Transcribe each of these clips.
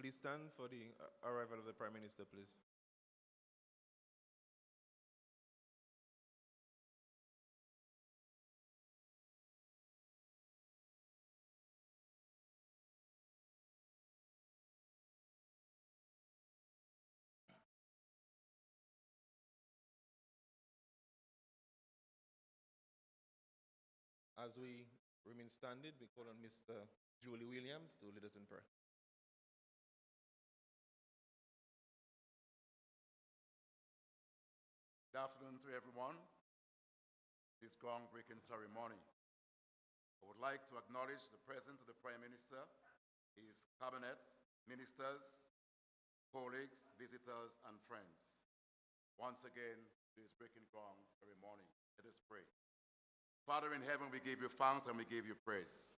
Please stand for the arrival of the Prime Minister, please. As we remain standing, we call on Mr. Julie Williams to lead us in prayer. Good afternoon to everyone. This groundbreaking ceremony. I would like to acknowledge the presence of the Prime Minister, his cabinets, ministers, colleagues, visitors, and friends. Once again, this breaking ground ceremony. Let us pray. Father in heaven, we give you thanks and we give you praise.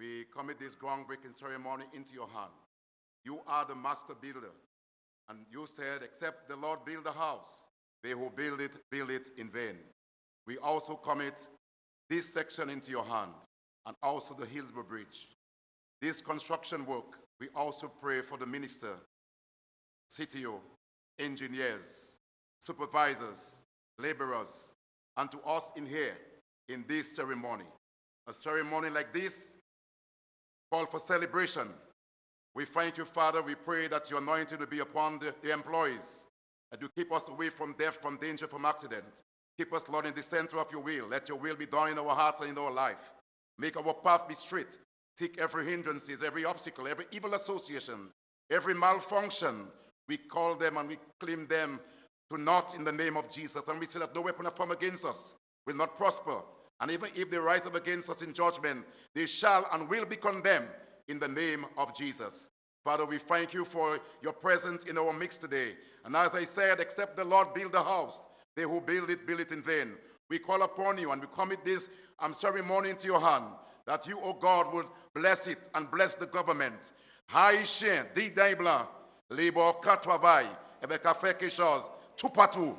We commit this groundbreaking ceremony into your hand. You are the master builder. And you said, except the Lord build the house, they who build it in vain. We also commit this section into your hand and also the Hillsborough Bridge. This construction work, we also pray for the minister, CTO, engineers, supervisors, laborers, and to us in here in this ceremony. A ceremony like this called for celebration. We thank you, Father. We pray that your anointing will be upon the employees, that you keep us away from death, from danger, from accident. Keep us, Lord, in the center of your will. Let your will be done in our hearts and in our life. Make our path be straight. Take every hindrances, every obstacle, every evil association, every malfunction. We call them and we claim them to naught in the name of Jesus. And we say that no weapon formed against us will not prosper. And even if they rise up against us in judgment, they shall and will be condemned in the name of Jesus. Father, we thank you for your presence in our midst today. And as I said, except the Lord build the house, they who build it in vain. We call upon you and we commit this ceremony into your hand, that you, O God, would bless it and bless the government. Haïtien, di daibla, libo katwavai, ebekafe kishos, tupatu.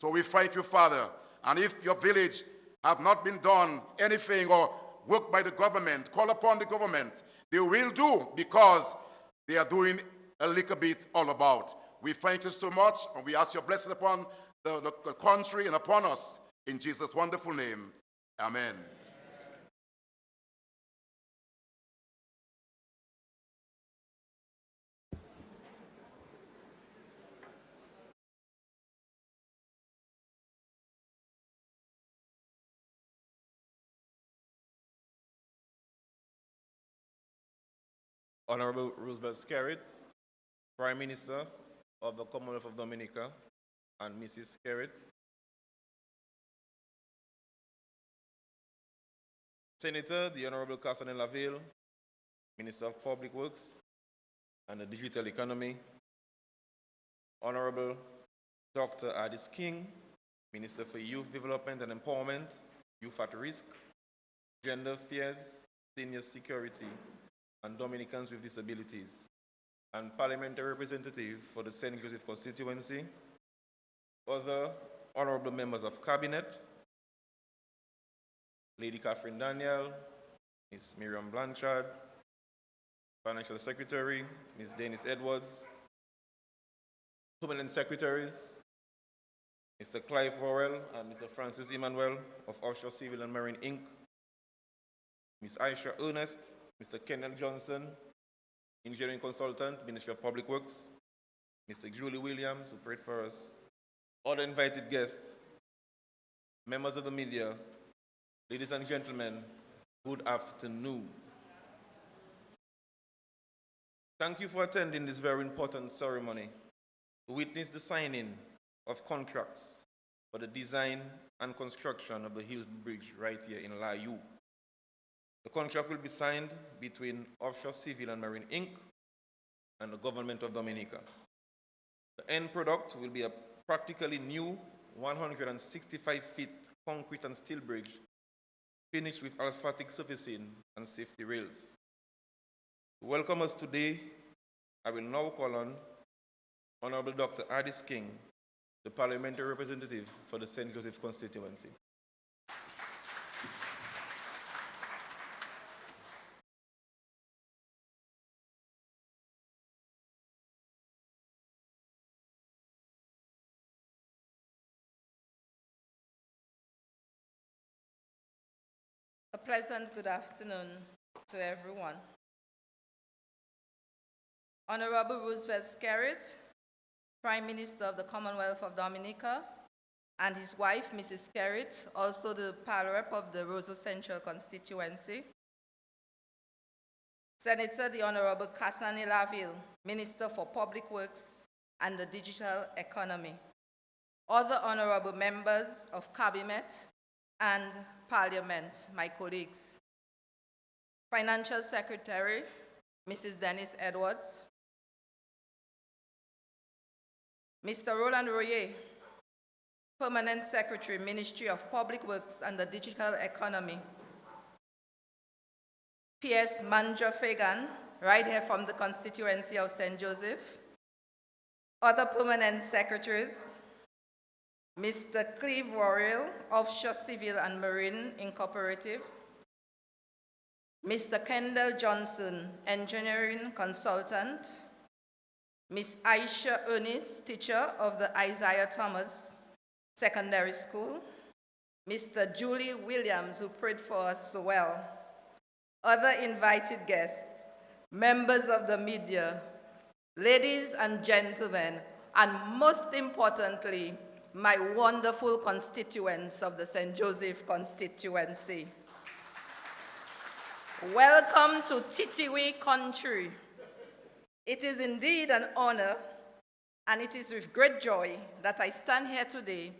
So we thank you, Father. And if your village have not been done anything or worked by the government, call upon the government. They will do because they are doing a little bit all about. We thank you so much, and we ask your blessing upon the country and upon us. In Jesus' wonderful name, amen. Honorable Roosevelt Skerrit, Prime Minister of the Commonwealth of Dominica, and Mrs. Skerrit. Senator, the Honorable Castanet Laville, Minister of Public Works and the Digital Economy. Honorable Dr. Addis King, Minister for Youth Development and Empowerment, Youth at Risk, Gender Affairs, Senior Security, and Dominicans with Disabilities, and Parliamentary Representative for the St. Joseph Constituency. Other honorable members of Cabinet, Lady Catherine Daniel, Ms. Miriam Blanchard, Financial Secretary, Ms. Dennis Edwards, Permanent Secretaries, Mr. Clive Worrell and Mr. Francis Emmanuel of Offshore Civil and Marine Inc., Ms. Aisha Ernest, Mr. Kenneth Johnson, Engineering Consultant, Ministry of Public Works, Mr. Julie Williams, who prayed for us, other invited guests, members of the media, ladies and gentlemen, good afternoon. Thank you for attending this very important ceremony to witness the signing of contracts for the design and construction of the Hillsborough Bridge right here in Layu. The contract will be signed between Offshore Civil and Marine Inc. and the Government of Dominica. The end product will be a practically new 165-feet concrete and steel bridge finished with asphaltic surfacing and safety rails. To welcome us today, I will now call on Honorable Dr. Addis King, the Parliamentary Representative for the St. Joseph Constituency. pleasant good afternoon to everyone. Honorable Roosevelt Skerritt, Prime Minister of the Commonwealth of Dominica, and his wife, Mrs. Skerritt, also the Pal Rep of the Roseau Central Constituency. Senator the Honorable Kasane Laville, Minister for Public Works and the Digital Economy. Other honorable members of Cabinet and Parliament, my colleagues. Financial Secretary, Mrs. Dennis Edwards. Mr. Roland Royer, Permanent Secretary, Ministry of Public Works and the Digital Economy. P.S. Manja Fagan, right here from the constituency of St. Joseph. Other permanent secretaries, Mr. Cleve Worrell, Offshore Civil and Marine Incorporated. Mr. Kendall Johnson, Engineering Consultant. Ms. Aisha Ernest, teacher of the Isaiah Thomas Secondary School. Mr. Julie Williams, who prayed for us so well. Other invited guests, members of the media, ladies and gentlemen, and most importantly, my wonderful constituents of the St. Joseph constituency. Welcome to Titiwi country. It is indeed an honor, and it is with great joy that I stand here today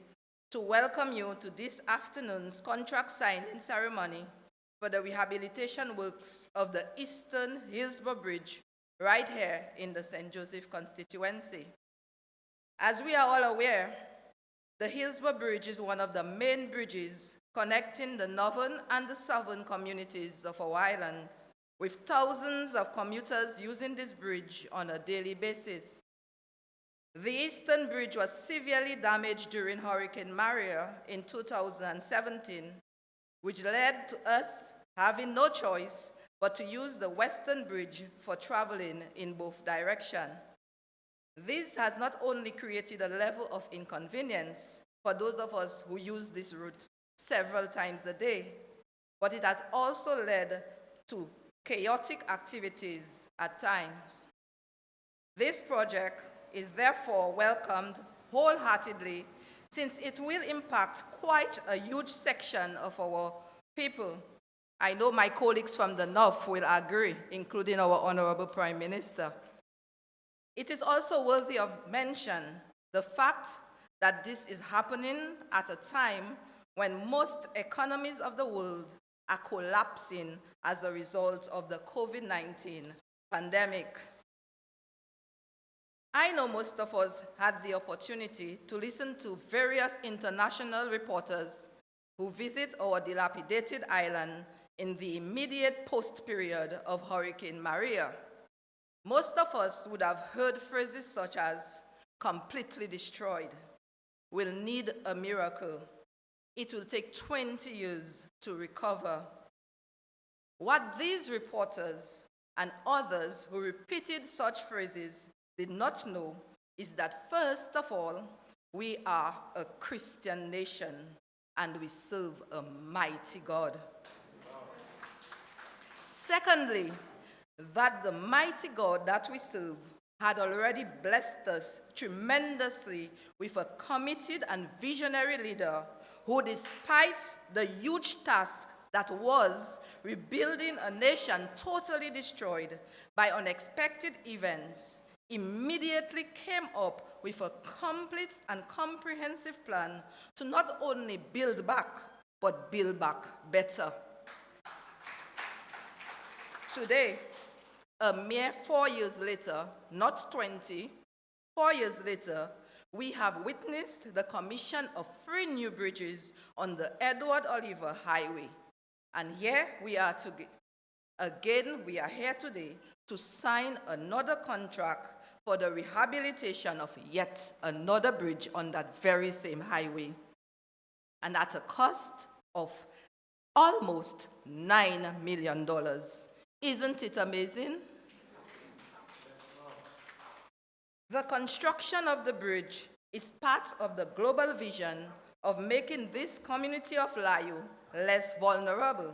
to welcome you to this afternoon's contract signing ceremony for the rehabilitation works of the Eastern Hillsborough Bridge right here in the St. Joseph constituency. As we are all aware, the Hillsborough Bridge is one of the main bridges connecting the northern and the southern communities of our island, with thousands of commuters using this bridge on a daily basis. The Eastern Bridge was severely damaged during Hurricane Maria in 2017, which led to us having no choice but to use the Western Bridge for traveling in both directions. This has not only created a level of inconvenience for those of us who use this route several times a day, but it has also led to chaotic activities at times. This project is therefore welcomed wholeheartedly, since it will impact quite a huge section of our people. I know my colleagues from the North will agree, including our Honorable Prime Minister. It is also worthy of mention the fact that this is happening at a time when most economies of the world are collapsing as a result of the COVID-19 pandemic. I know most of us had the opportunity to listen to various international reporters who visit our dilapidated island in the immediate post-period of Hurricane Maria. Most of us would have heard phrases such as completely destroyed, will need a miracle, it will take 20 years to recover. What these reporters and others who repeated such phrases did not know is that, first of all, we are a Christian nation and we serve a mighty God. Secondly, that the mighty God that we serve had already blessed us tremendously with a committed and visionary leader who, despite the huge task that was rebuilding a nation totally destroyed by unexpected events, immediately came up with a complete and comprehensive plan to not only build back, but build back better. Today, a mere 4 years later, not 20, 4 years later, we have witnessed the commission of 3 new bridges on the Edward Oliver Highway. And here we are we are here today to sign another contract for the rehabilitation of yet another bridge on that very same highway, and at a cost of almost $9 million. Isn't it amazing? The construction of the bridge is part of the global vision of making this community of Layu less vulnerable.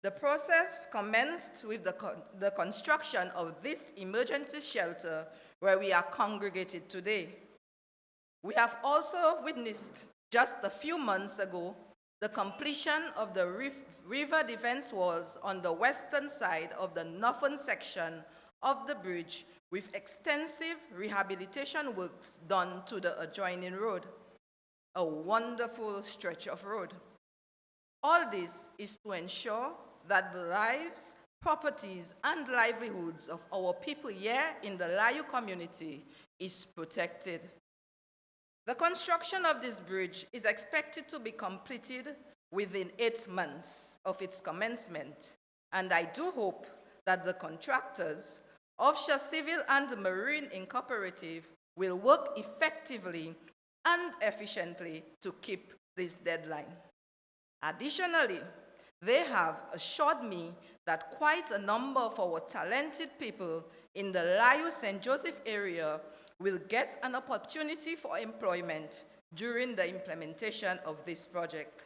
The process commenced with the construction of this emergency shelter where we are congregated today. We have also witnessed just a few months ago the completion of the river defense walls on the western side of the northern section of the bridge with extensive rehabilitation works done to the adjoining road. A wonderful stretch of road. All this is to ensure that the lives, properties, and livelihoods of our people here in the Layu community is protected. The construction of this bridge is expected to be completed within 8 months of its commencement, and I do hope that the contractors, Offshore Civil and Marine Incorporative, will work effectively and efficiently to keep this deadline. Additionally, they have assured me that quite a number of our talented people in the Layu St. Joseph area will get an opportunity for employment during the implementation of this project.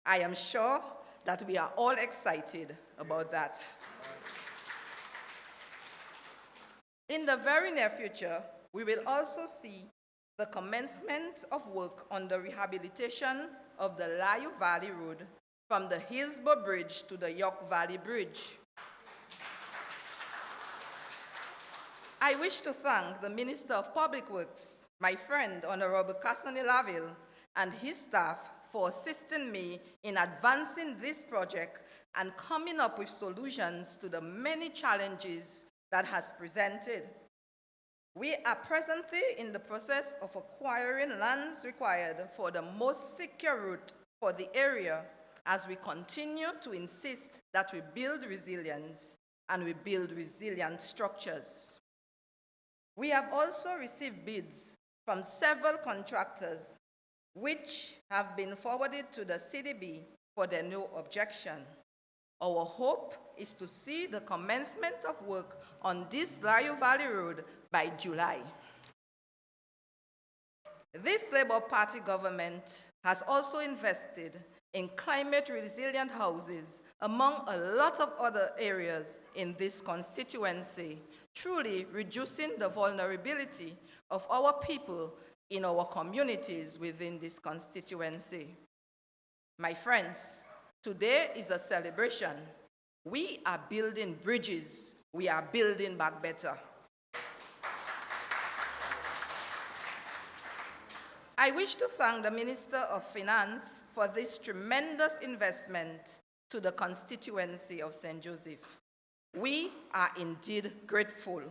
I am sure that we are all excited about that. In the very near future, we will also see the commencement of work on the rehabilitation of the Layu Valley Road from the Hillsborough Bridge to the York Valley Bridge. I wish to thank the Minister of Public Works, my friend, Honorable Cassany Laville, and his staff for assisting me in advancing this project and coming up with solutions to the many challenges that has presented. We are presently in the process of acquiring lands required for the most secure route for the area as we continue to insist that we build resilience and we build resilient structures. We have also received bids from several contractors which have been forwarded to the CDB for their no objection. Our hope is to see the commencement of work on this Layu Valley Road by July. This Labour Party government has also invested in climate-resilient houses among a lot of other areas in this constituency, truly reducing the vulnerability of our people in our communities within this constituency. My friends, today is a celebration. We are building bridges. We are building back better. I wish to thank the Minister of Finance for this tremendous investment to the constituency of St. Joseph. We are indeed grateful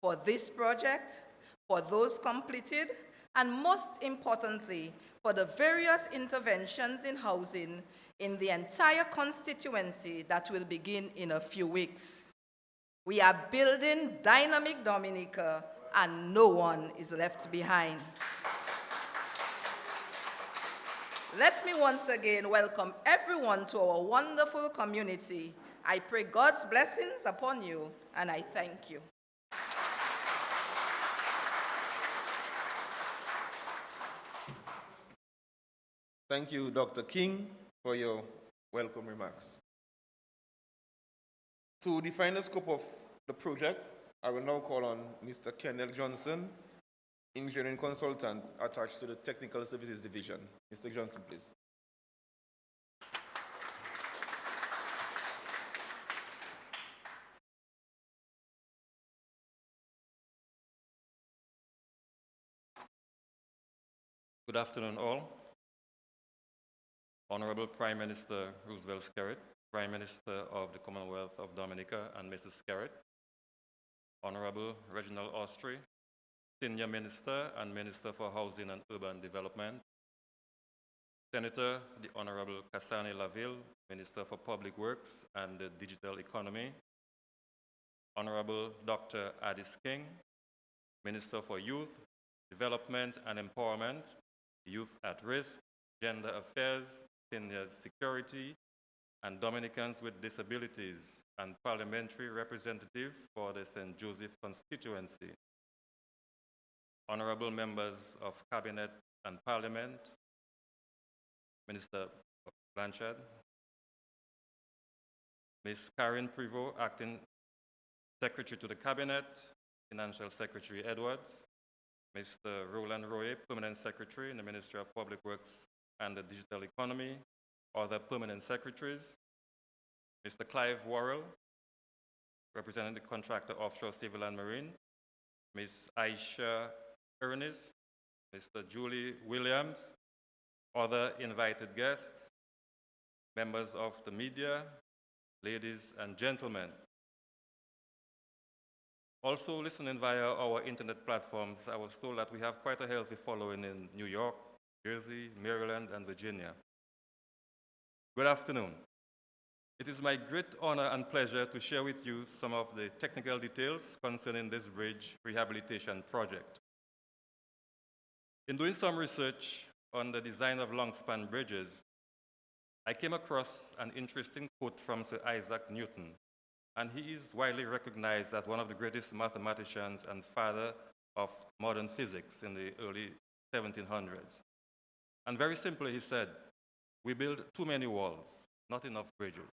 for this project, for those completed, and most importantly, for the various interventions in housing in the entire constituency that will begin in a few weeks. We are building dynamic Dominica, and no one is left behind. Let me once again welcome everyone to our wonderful community. I pray God's blessings upon you, and I thank you. Thank you, Dr. King, for your welcome remarks. To define the scope of the project, I will now call on Mr. Kennel Johnson, engineering consultant attached to the Technical Services Division. Mr. Johnson, please. Good afternoon, all. Honorable Prime Minister Roosevelt Skerrit, Prime Minister of the Commonwealth of Dominica and Mrs. Skerrit, Honorable Reginald Austri, Senior Minister and Minister for Housing and Urban Development, Senator the Honorable Cassany Laville, Minister for Public Works and the Digital Economy, Honorable Dr. Addis King, Minister for Youth, Development and Empowerment, Youth at Risk, Gender Affairs, Senior Security, and Dominicans with Disabilities, and Parliamentary Representative for the St. Joseph constituency. Honorable Members of Cabinet and Parliament, Minister Blanchard, Ms. Karen Prevost, Acting Secretary to the Cabinet, Financial Secretary Edwards, Mr. Roland Roye, Permanent Secretary in the Ministry of Public Works and the Digital Economy, other Permanent Secretaries, Mr. Clive Worrell, representing the contractor Offshore Civil and Marine, Ms. Aisha Ernest, Mr. Julie Williams, other invited guests, members of the media, ladies and gentlemen. Also listening via our internet platforms, I was told that we have quite a healthy following in New York, Jersey, Maryland, and Virginia. Good afternoon. It is my great honor and pleasure to share with you some of the technical details concerning this bridge rehabilitation project. In doing some research on the design of long-span bridges, I came across an interesting quote from Sir Isaac Newton, and he is widely recognized as one of the greatest mathematicians and father of modern physics in the early 1700s. And very simply, he said, "We build too many walls, not enough bridges."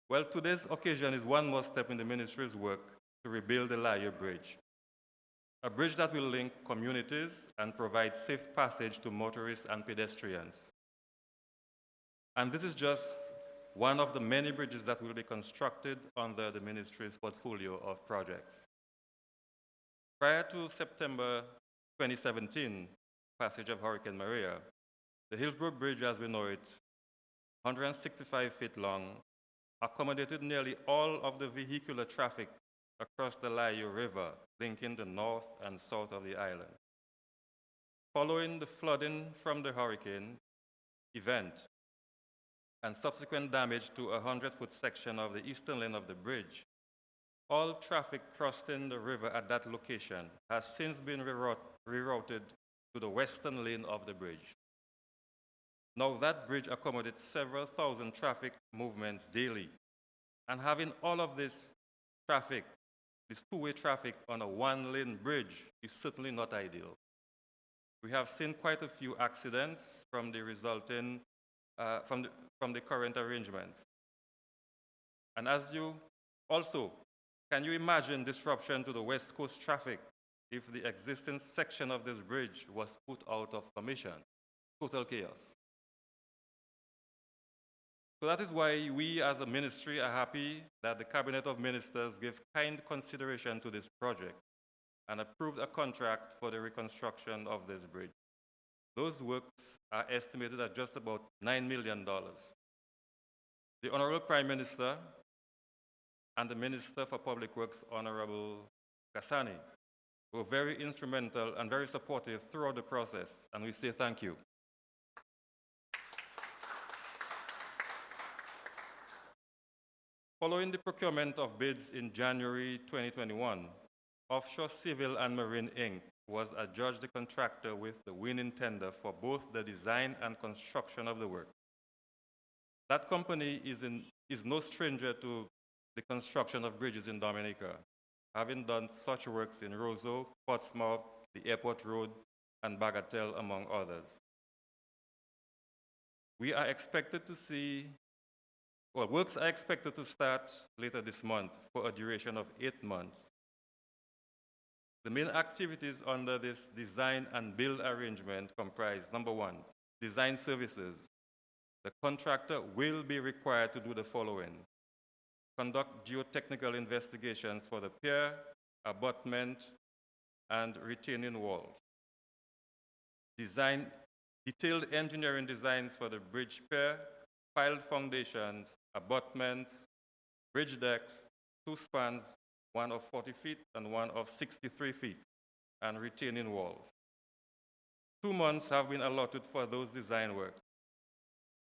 Well, today's occasion is one more step in the ministry's work to rebuild the Layo Bridge, a bridge that will link communities and provide safe passage to motorists and pedestrians. And this is just one of the many bridges that will be constructed under the ministry's portfolio of projects. Prior to September 2017, passage of Hurricane Maria, the Hillsborough Bridge as we know it, 165 feet long, accommodated nearly all of the vehicular traffic across the Layo River, linking the north and south of the island. Following the flooding from the hurricane event and subsequent damage to a 100-foot section of the eastern lane of the bridge, all traffic crossing the river at that location has since been rerouted to the western lane of the bridge. Now that bridge accommodates several thousand traffic movements daily, and having all of this traffic, this two-way traffic on a one-lane bridge is certainly not ideal. We have seen quite a few accidents from the resulting from the current arrangements. And as you also, can you imagine disruption to the West Coast traffic if the existing section of this bridge was put out of commission? Total chaos. So that is why we as a ministry are happy that the Cabinet of Ministers gave kind consideration to this project and approved a contract for the reconstruction of this bridge. Those works are estimated at just about $9 million. The Honorable Prime Minister and the Minister for Public Works, Honorable Kasani, were very instrumental and very supportive throughout the process, and we say thank you. Following the procurement of bids in January 2021, Offshore Civil and Marine Inc. was adjudged the contractor with the winning tender for both the design and construction of the work. That company is no stranger to the construction of bridges in Dominica, having done such works in Roseau, Portsmouth, the Airport Road, and Bagatelle, among others. We are expected to see, well, works are expected to start later this month for a duration of 8 months. The main activities under this design and build arrangement comprise, number one, design services. The contractor will be required to do the following: conduct geotechnical investigations for the pier, abutment, and retaining walls. Design detailed engineering designs for the bridge pier, piled foundations, abutments, bridge decks, 2 spans, one of 40 feet and one of 63 feet, and retaining walls. 2 months have been allotted for those design works.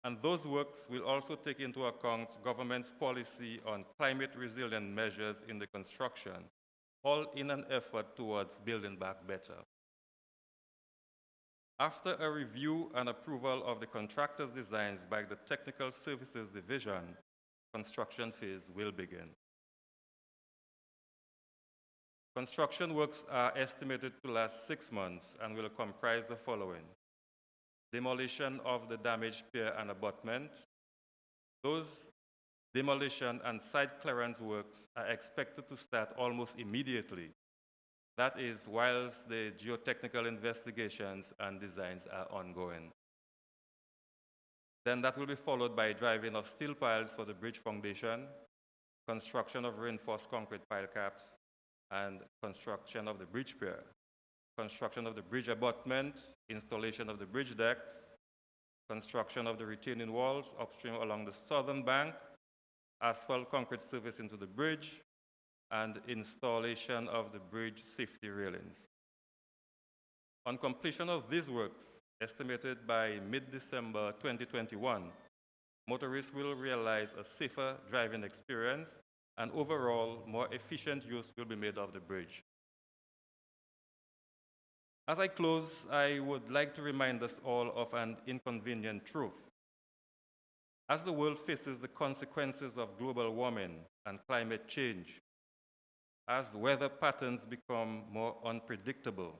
And those works will also take into account government's policy on climate resilient measures in the construction, all in an effort towards building back better. After a review and approval of the contractor's designs by the Technical Services Division, construction phase will begin. Construction works are estimated to last 6 months and will comprise the following: demolition of the damaged pier and abutment. Those demolition and site clearance works are expected to start almost immediately. That is, whilst the geotechnical investigations and designs are ongoing. Then that will be followed by driving of steel piles for the bridge foundation, construction of reinforced concrete pile caps, and construction of the bridge pier, construction of the bridge abutment, installation of the bridge decks, construction of the retaining walls upstream along the southern bank, asphalt concrete surface into the bridge, and installation of the bridge safety railings. On completion of these works, estimated by mid-December 2021, motorists will realize a safer driving experience and overall more efficient use will be made of the bridge. As I close, I would like to remind us all of an inconvenient truth. As the world faces the consequences of global warming and climate change, as weather patterns become more unpredictable,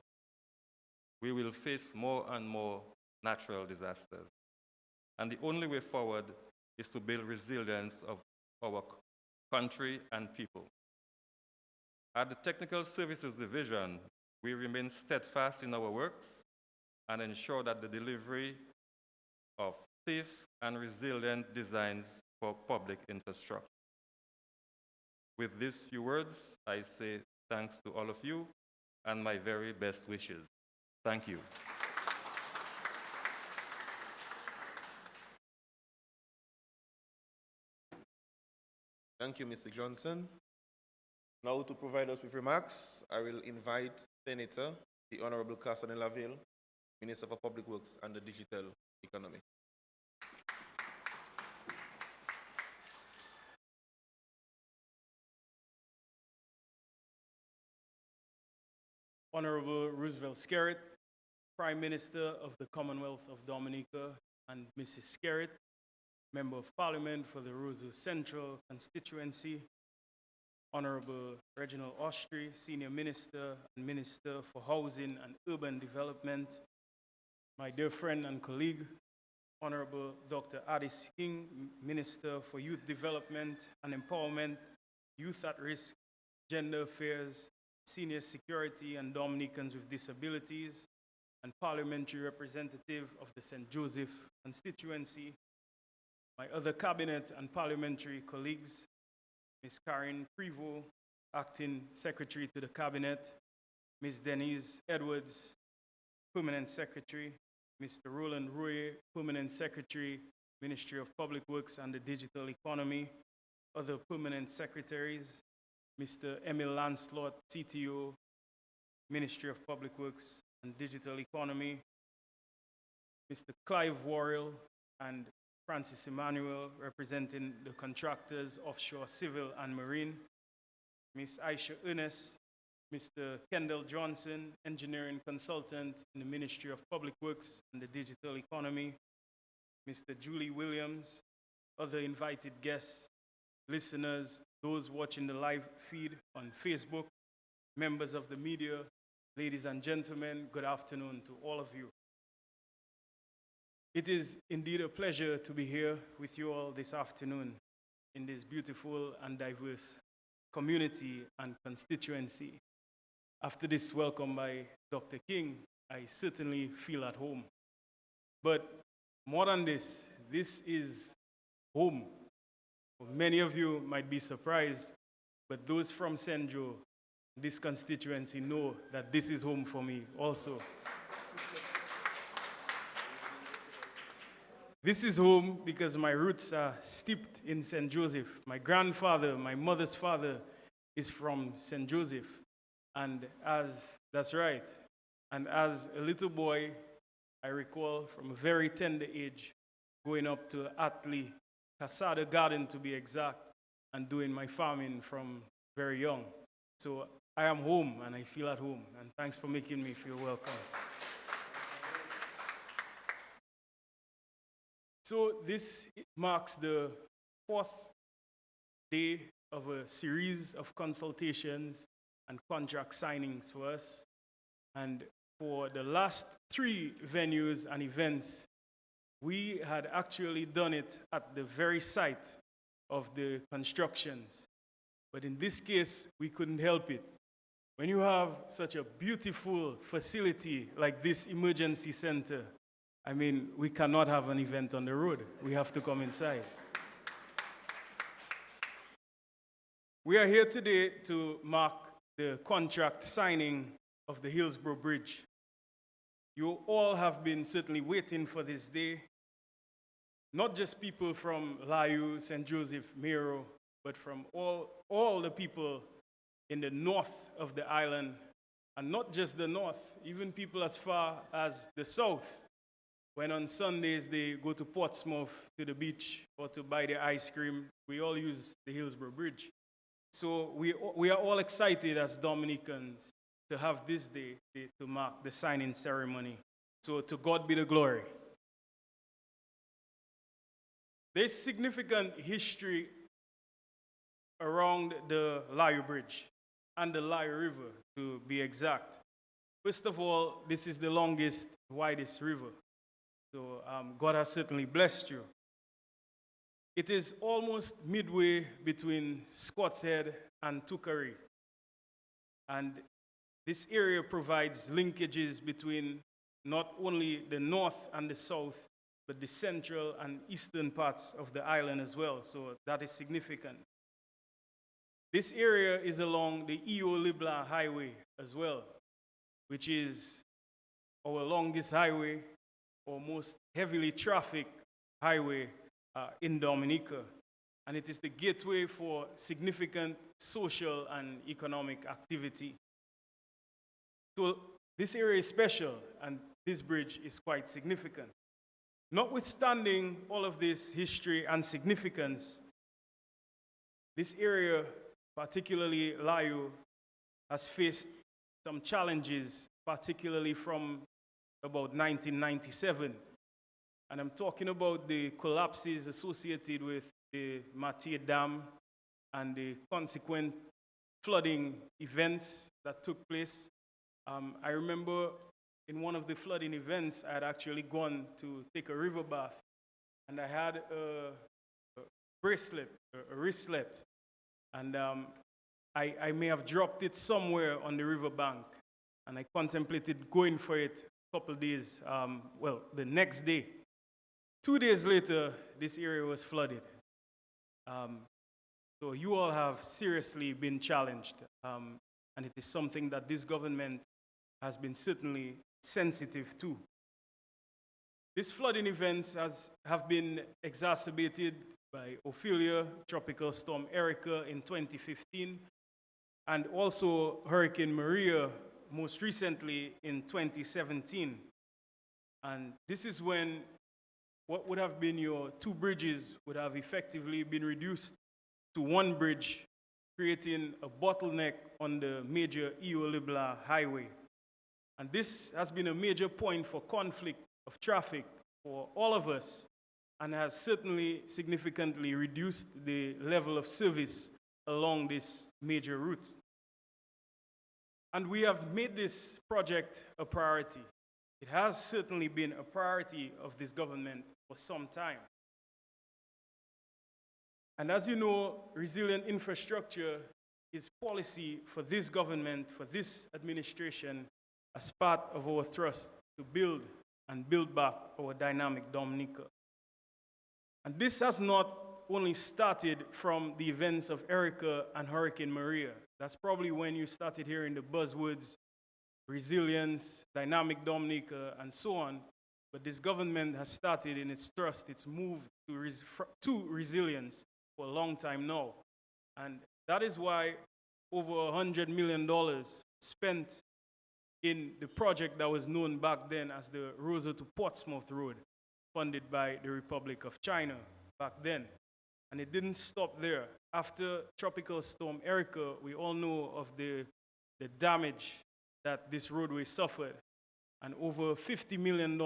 we will face more and more natural disasters. And the only way forward is to build resilience of our country and people. At the Technical Services Division, we remain steadfast in our works and ensure that the delivery of safe and resilient designs for public infrastructure. With these few words, I say thanks to all of you and my very best wishes. Thank you. Thank you, Mr. Johnson. Now to provide us with remarks, I will invite Senator, the Honorable Carson Laville, Minister for Public Works and the Digital Economy. Honorable Roosevelt Skerritt, Prime Minister of the Commonwealth of Dominica, and Mrs. Skerritt, Member of Parliament for the Roseau Central Constituency, Honorable Reginald Austri, Senior Minister and Minister for Housing and Urban Development, my dear friend and colleague, Honorable Dr. Addis King, Minister for Youth Development and Empowerment, Youth at Risk, Gender Affairs, Senior Security and Dominicans with Disabilities, and Parliamentary Representative of the St. Joseph Constituency, my other Cabinet and Parliamentary colleagues, Ms. Karen Prevost, Acting Secretary to the Cabinet, Ms. Denise Edwards, Permanent Secretary, Mr. Roland Royer, Permanent Secretary, Ministry of Public Works and the Digital Economy, other Permanent Secretaries, Mr. Emil Lancelot, CTO, Ministry of Public Works and Digital Economy, Mr. Clive Worrell and Francis Emmanuel, representing the contractors, offshore, civil, and marine, Ms. Aisha Ernest, Mr. Kendall Johnson, engineering consultant in the Ministry of Public Works and the Digital Economy, Mr. Julie Williams, other invited guests, listeners, those watching the live feed on Facebook, members of the media, ladies and gentlemen, good afternoon to all of you. It is indeed a pleasure to be here with you all this afternoon in this beautiful and diverse community and constituency. After this welcome by Dr. King, I certainly feel at home. But more than this is home. Many of you might be surprised, but those from St. Joe, this constituency, know that this is home for me also. This is home because my roots are steeped in St. Joseph. My grandfather, my mother's father, is from St. Joseph. And that's right. And as a little boy, I recall from a very tender age, going up to Atley, Casada Garden to be exact, and doing my farming from very young. So I am home and I feel at home. And thanks for making me feel welcome. So this marks the fourth day of a series of consultations and contract signings for us. And for the last 3 venues and events, we had actually done it at the very site of the constructions. But in this case, we couldn't help it. When you have such a beautiful facility like this emergency center, I mean, we cannot have an event on the road. We have to come inside. We are here today to mark the contract signing of the Hillsborough Bridge. You all have been certainly waiting for this day. Not just people from Layu, St. Joseph, Mero, but from all the people in the north of the island, and not just the north, even people as far as the south, when on Sundays they go to Portsmouth to the beach or to buy their ice cream. We all use the Hillsborough Bridge. So we are all excited as Dominicans to have this day to mark the signing ceremony. So to God be the glory. There's significant history around the Layu Bridge and the Layu River, to be exact. First of all, this is the longest, widest river. So God has certainly blessed you. It is almost midway between Scott's Head and Tukari. And this area provides linkages between not only the north and the south, but the central and eastern parts of the island as well. So that is significant. This area is along the Eo-Libla Highway as well, which is our longest highway or most heavily trafficked highway in Dominica. And it is the gateway for significant social and economic activity. So this area is special, and this bridge is quite significant. Notwithstanding all of this history and significance, this area, particularly Layu, has faced some challenges, particularly from about 1997. And I'm talking about the collapses associated with the Mathieu Dam and the consequent flooding events that took place. I remember in one of the flooding events, I had actually gone to take a river bath, and I had a bracelet, a wristlet, and I may have dropped it somewhere on the riverbank, and I contemplated going for it a couple days, the next day. 2 days later, this area was flooded. So you all have seriously been challenged, and it is something that this government has been certainly sensitive to. These flooding events have been exacerbated by Ophelia, Tropical Storm Erica in 2015, and also Hurricane Maria most recently in 2017. And this is when what would have been your two bridges would have effectively been reduced to one bridge, creating a bottleneck on the major Eo-Libla highway. And this has been a major point for conflict of traffic for all of us, and has certainly significantly reduced the level of service along this major route. And we have made this project a priority. It has certainly been a priority of this government for some time. And as you know, resilient infrastructure is policy for this government, for this administration, as part of our thrust to build and build back our dynamic Dominica. And this has not only started from the events of Erica and Hurricane Maria. That's probably when you started hearing the buzzwords, resilience, dynamic Dominica, and so on. But this government has started in its thrust, its move to resilience for a long time now. And that is why over $100 million spent in the project that was known back then as the Rosa to Portsmouth Road, funded by the Republic of China back then. And it didn't stop there. After Tropical Storm Erica, we all know of the damage that this roadway suffered, and over $50 million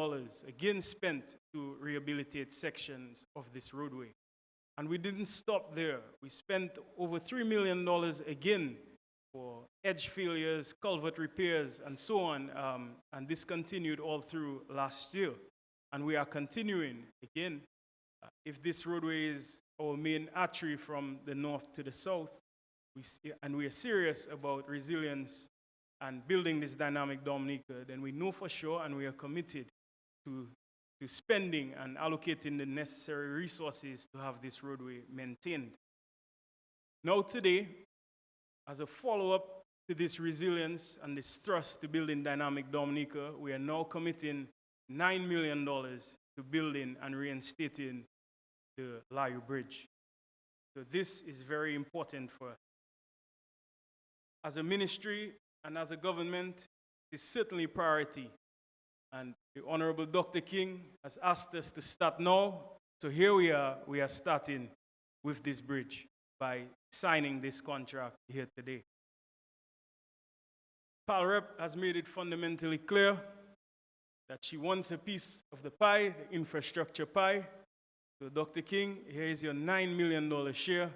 again spent to rehabilitate sections of this roadway. And we didn't stop there. We spent over $3 million again for edge failures, culvert repairs, and so on. And this continued all through last year. And we are continuing. Again, if this roadway is our main artery from the north to the south. And we are serious about resilience and building this dynamic Dominica, then we know for sure and we are committed to spending and allocating the necessary resources to have this roadway maintained. Now today, as a follow-up to this resilience and this thrust to building dynamic Dominica, we are now committing $9 million to building and reinstating the Layu Bridge. So this is very important for us. As a ministry and as a government, it's certainly a priority. And the Honorable Dr. King has asked us to start now. So here we are starting with this bridge by signing this contract here today. PALREP has made it fundamentally clear that she wants a piece of the pie, the infrastructure pie. So Dr. King, here is your $9 million share.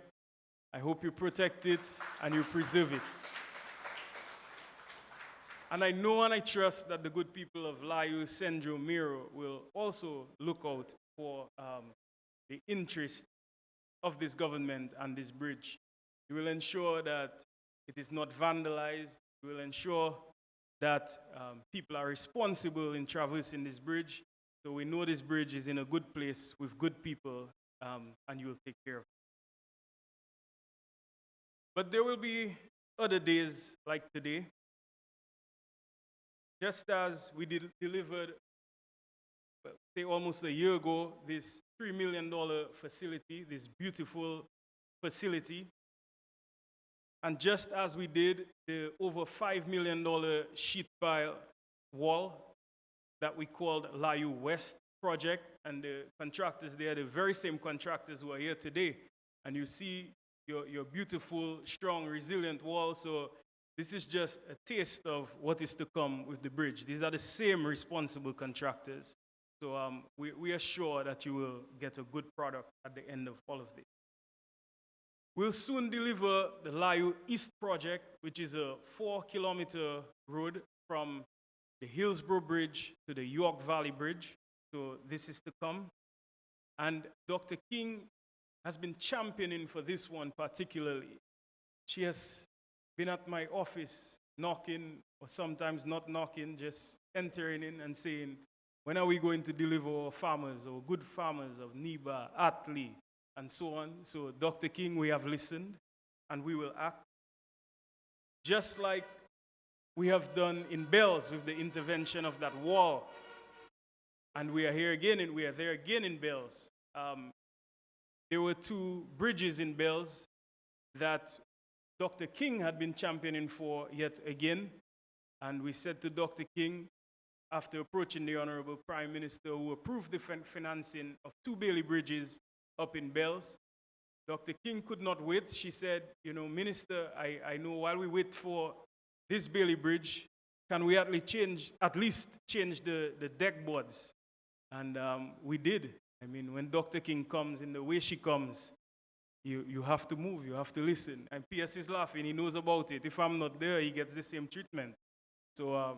I hope you protect it and you preserve it. And I know and I trust that the good people of Layu, Sendro, Miro will also look out for the interest of this government and this bridge. You will ensure that it is not vandalized. You will ensure that people are responsible in traversing this bridge. So we know this bridge is in a good place with good people, and you will take care of it. But there will be other days like today. Just as we delivered, well, say almost a year ago, this $3 million facility, this beautiful facility, and just as we did the over $5 million sheet pile wall that we called Layu West project, and the contractors, they are the very same contractors who are here today, and you see your beautiful, strong, resilient wall. So this is just a taste of what is to come with the bridge. These are the same responsible contractors. So we are sure that you will get a good product at the end of all of this. We'll soon deliver the Layu East project, which is a 4-kilometer road from the Hillsborough Bridge to the York Valley Bridge. So this is to come. And Dr. King has been championing for this one particularly. She has been at my office knocking, or sometimes not knocking, just entering in and saying, when are we going to deliver our farmers, our good farmers of Niba, Atlee, and so on? So Dr. King, we have listened, and we will act. Just like we have done in Bells with the intervention of that wall. And we are here again, and we are there again in Bells. There were 2 bridges in Bells that Dr. King had been championing for yet again. And we said to Dr. King, after approaching the Honorable Prime Minister who approved the financing of 2 Bailey bridges up in Bells, Dr. King could not wait. She said, you know, Minister, I know while we wait for this Bailey bridge, can we at least change the deck boards? And we did. I mean, when Dr. King comes in the way she comes, you have to move, you have to listen. And PS is laughing, he knows about it. If I'm not there, he gets the same treatment. So,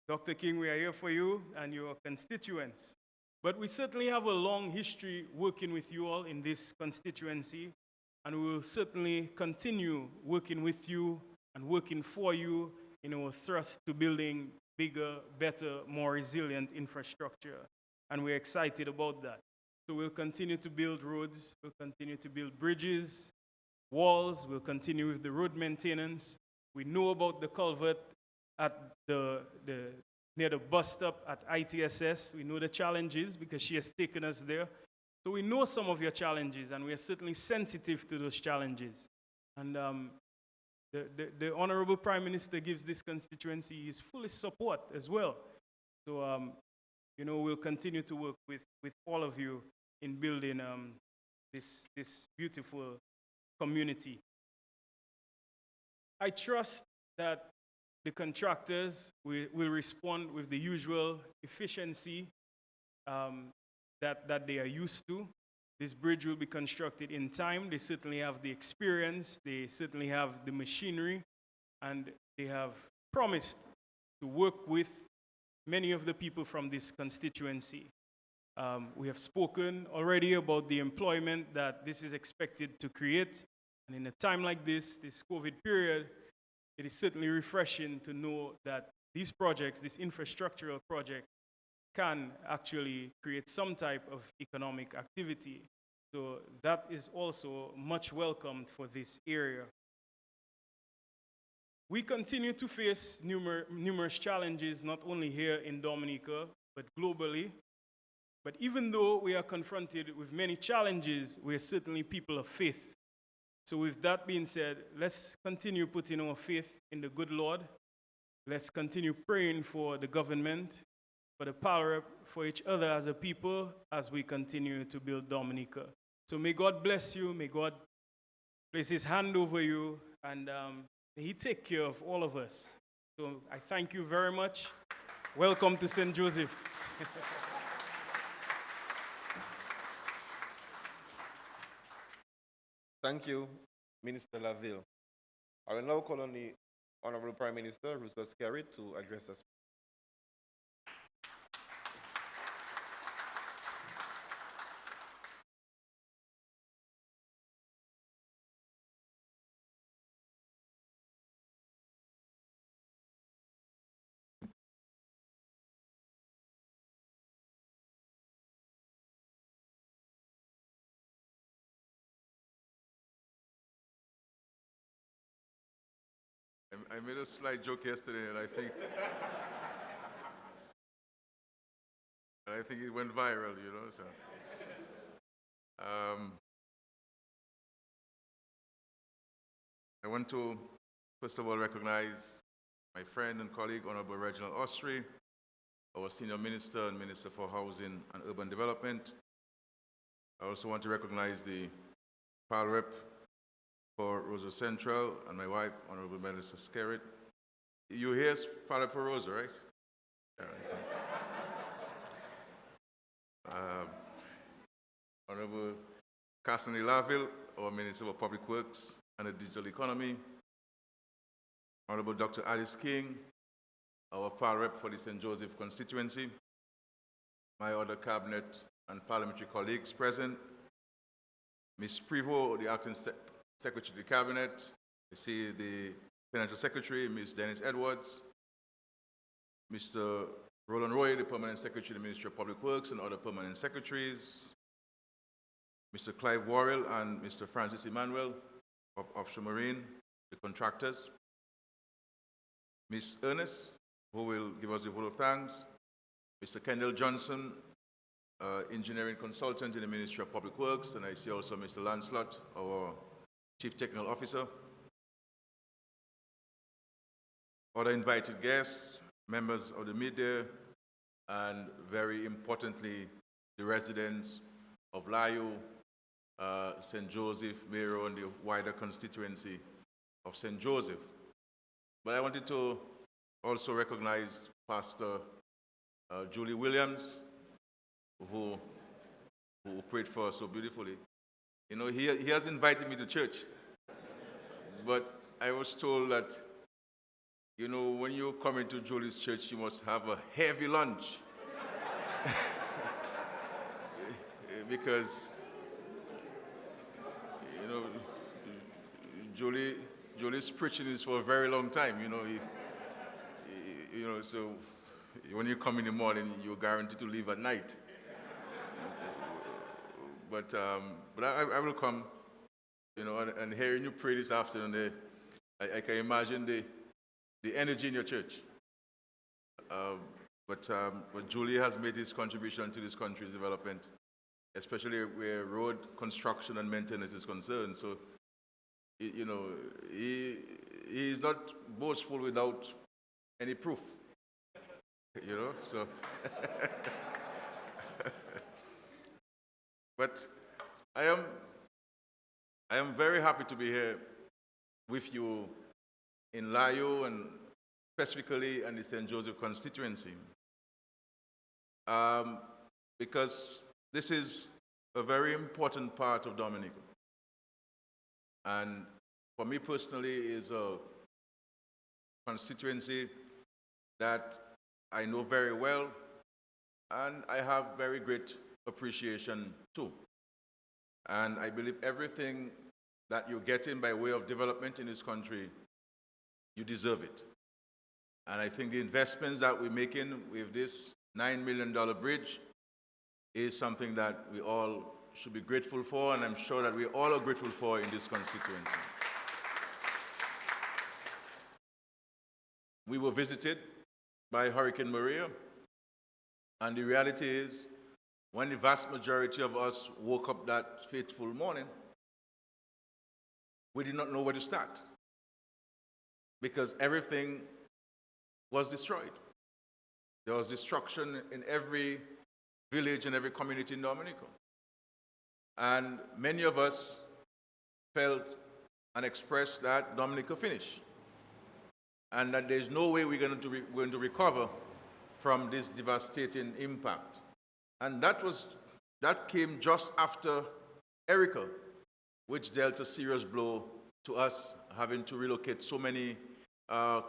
Dr. King, we are here for you and your constituents. But we certainly have a long history working with you all in this constituency, and we will certainly continue working with you and working for you in our thrust to building bigger, better, more resilient infrastructure. And we're excited about that. So we'll continue to build roads, we'll continue to build bridges, walls, we'll continue with the road maintenance. We know about the culvert at near the bus stop at ITSS. We know the challenges because she has taken us there. So we know some of your challenges, and we are certainly sensitive to those challenges. And the Honorable Prime Minister gives this constituency his full support as well. So, you know, we'll continue to work with all of you in building this beautiful community. I trust that the contractors will respond with the usual efficiency that they are used to. This bridge will be constructed in time. They certainly have the experience, they certainly have the machinery, and they have promised to work with many of the people from this constituency. We have spoken already about the employment that this is expected to create. And in a time like this COVID period, it is certainly refreshing to know that these projects, this infrastructural project, can actually create some type of economic activity. So that is also much welcomed for this area. We continue to face numerous challenges, not only here in Dominica, but globally. But even though we are confronted with many challenges, we are certainly people of faith. So with that being said, let's continue putting our faith in the good Lord. Let's continue praying for the government, for the power, for each other as a people, as we continue to build Dominica. So may God bless you. May God place his hand over you, and may he take care of all of us. So I thank you very much. Welcome to St. Joseph. Thank you, Minister Laville. I will now call on the Honorable Prime Minister, Roosevelt Skerrit, to address us. I made a slight joke yesterday, and I think it went viral, you know. So, I want to first of all recognize my friend and colleague, Honorable Reginald Ostry, our Senior Minister and Minister for Housing and Urban Development. I also want to recognize the PAL Rep for Rosa Central and my wife, Honorable Minister Skerrit. You here, PAL Rep for Rosa, right? Yeah, right. Honorable Cassidy Laville, our Minister for Public Works and the Digital Economy. Honorable Dr. Alice King, our PAL Rep for the St. Joseph constituency. My other cabinet and parliamentary colleagues present. Ms. Prevost, the Acting Secretary of the Cabinet. You see the Financial Secretary, Ms. Dennis Edwards. Mr. Roland Roy, the Permanent Secretary of the Ministry of Public Works and other permanent secretaries. Mr. Clive Worrell and Mr. Francis Emmanuel of Offshore Marine, the contractors. Ms. Ernest, who will give us the vote of thanks. Mr. Kendall Johnson, engineering consultant in the Ministry of Public Works, and I see also Mr. Lancelot, our Chief Technical Officer. Other invited guests, members of the media, and very importantly, the residents of Layo, St. Joseph, Mero, and the wider constituency of St. Joseph. But I wanted to also recognize Pastor Julie Williams, who prayed for us so beautifully. You know, he has invited me to church, but I was told that, you know, when you come into Julie's church, you must have a heavy lunch. Because, you know, Julie's preaching is for a very long time, you know, so when you come in the morning, you're guaranteed to leave at night. But I will come, you know, and hearing you pray this afternoon, I can imagine the energy in your church. But Julie has made his contribution to this country's development, especially where road construction and maintenance is concerned. So, you know, he is not boastful without any proof, you know, so. But I am very happy to be here with you in Layo and specifically in the St. Joseph constituency, because this is a very important part of Dominica. And for me personally, is a constituency that I know very well, and I have very great appreciation too. And I believe everything that you're getting by way of development in this country, you deserve it. And I think the investments that we're making with this $9 million bridge is something that we all should be grateful for, and I'm sure that we all are grateful for in this constituency. We were visited by Hurricane Maria, and the reality is, when the vast majority of us woke up that fateful morning, we did not know where to start because everything was destroyed. There was destruction in every village and every community in Dominica. And many of us felt and expressed that Dominica finished, and that there's no way we're going to recover from this devastating impact. And that came just after Erica, which dealt a serious blow to us, having to relocate so many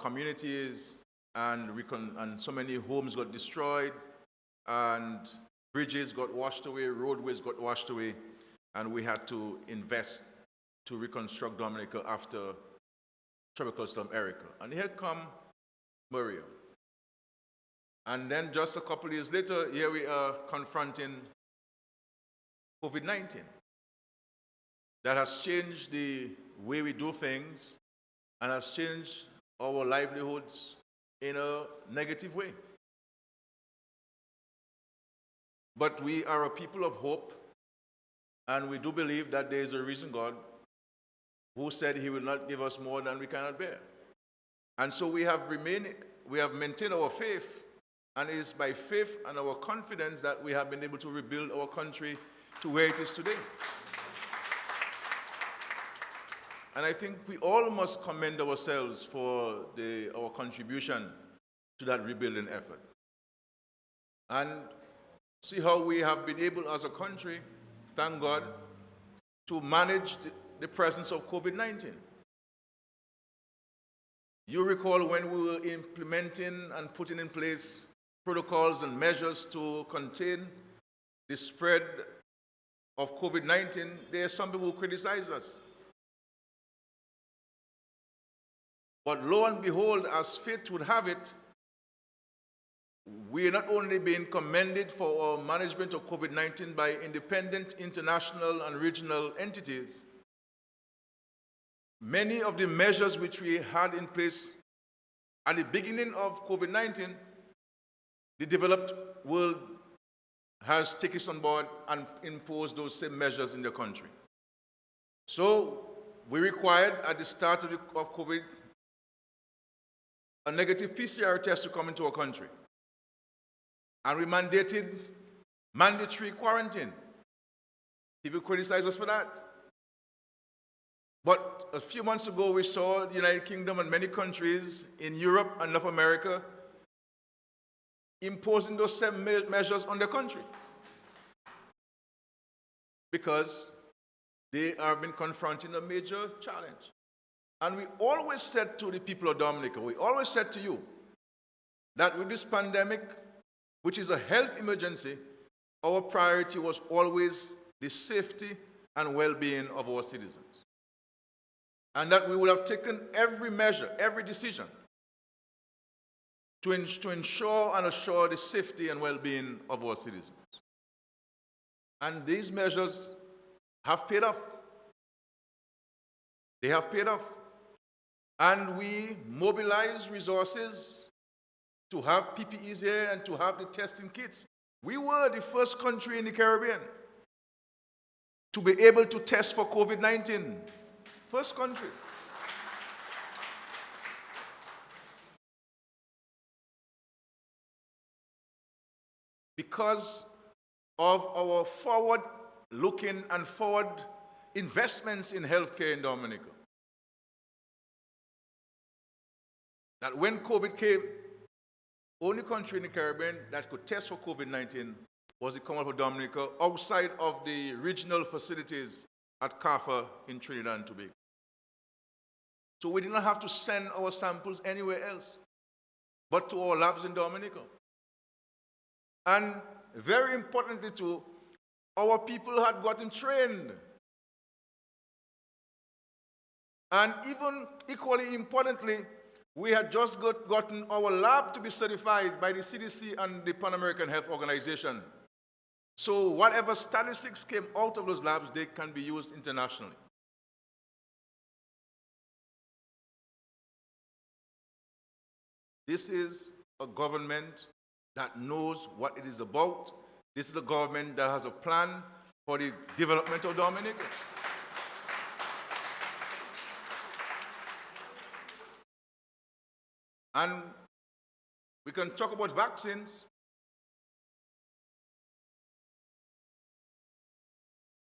communities, and so many homes got destroyed, and bridges got washed away, roadways got washed away, and we had to invest to reconstruct Dominica after Tropical Storm Erica. And here come Maria. And then just a couple of years later, here we are confronting COVID-19. That has changed the way we do things and has changed our livelihoods in a negative way. But we are a people of hope, and we do believe that there is a reason God who said he will not give us more than we cannot bear. And so we have maintained our faith, and it is by faith and our confidence that we have been able to rebuild our country to where it is today. And I think we all must commend ourselves for our contribution to that rebuilding effort. And see how we have been able as a country, thank God, to manage the presence of COVID-19. You recall when we were implementing and putting in place protocols and measures to contain the spread of COVID-19, there are some people who criticize us. But lo and behold, as fate would have it, we are not only being commended for our management of COVID-19 by independent international and regional entities. Many of the measures which we had in place at the beginning of COVID-19, the developed world has taken on board and imposed those same measures in their country. So we required at the start of COVID a negative PCR test to come into our country. And we mandated mandatory quarantine. People criticize us for that. But a few months ago, we saw the United Kingdom and many countries in Europe and North America imposing those same measures on their country because they have been confronting a major challenge. And we always said to the people of Dominica, we always said to you, that with this pandemic, which is a health emergency, our priority was always the safety and well-being of our citizens. And that we would have taken every measure, every decision to ensure and assure the safety and well-being of our citizens. And these measures have paid off. They have paid off. And we mobilized resources to have PPEs here and to have the testing kits. We were the first country in the Caribbean to be able to test for COVID-19. First country. Because of our forward-looking and forward investments in healthcare in Dominica. That when COVID came, only country in the Caribbean that could test for COVID-19 was the Commonwealth of Dominica outside of the regional facilities at CARFA in Trinidad and Tobago. So we did not have to send our samples anywhere else but to our labs in Dominica. And very importantly too, our people had gotten trained. And even equally importantly, we had just gotten our lab to be certified by the CDC and the Pan American Health Organization. So whatever statistics came out of those labs, they can be used internationally. This is a government that knows what it is about. This is a government that has a plan for the development of Dominica. And we can talk about vaccines.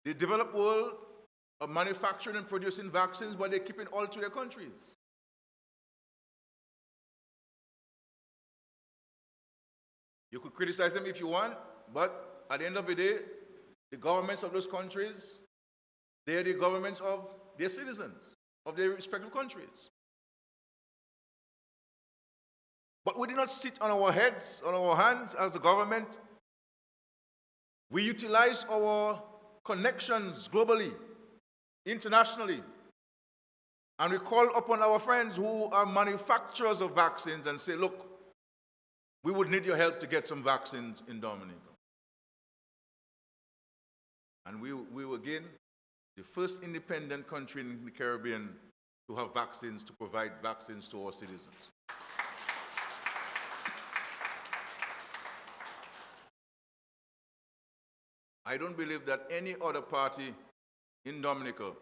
The developed world are manufacturing and producing vaccines, but they keep it all to their countries. You could criticize them if you want, but at the end of the day, the governments of those countries, they are the governments of their citizens, of their respective countries. But we did not sit on our heads, on our hands as a government. We utilize our connections globally, internationally, and we call upon our friends who are manufacturers of vaccines and say, look, we would need your help to get some vaccines in Dominica. And we were again the first independent country in the Caribbean to have vaccines, to provide vaccines to our citizens. I don't believe that any other party in Dominica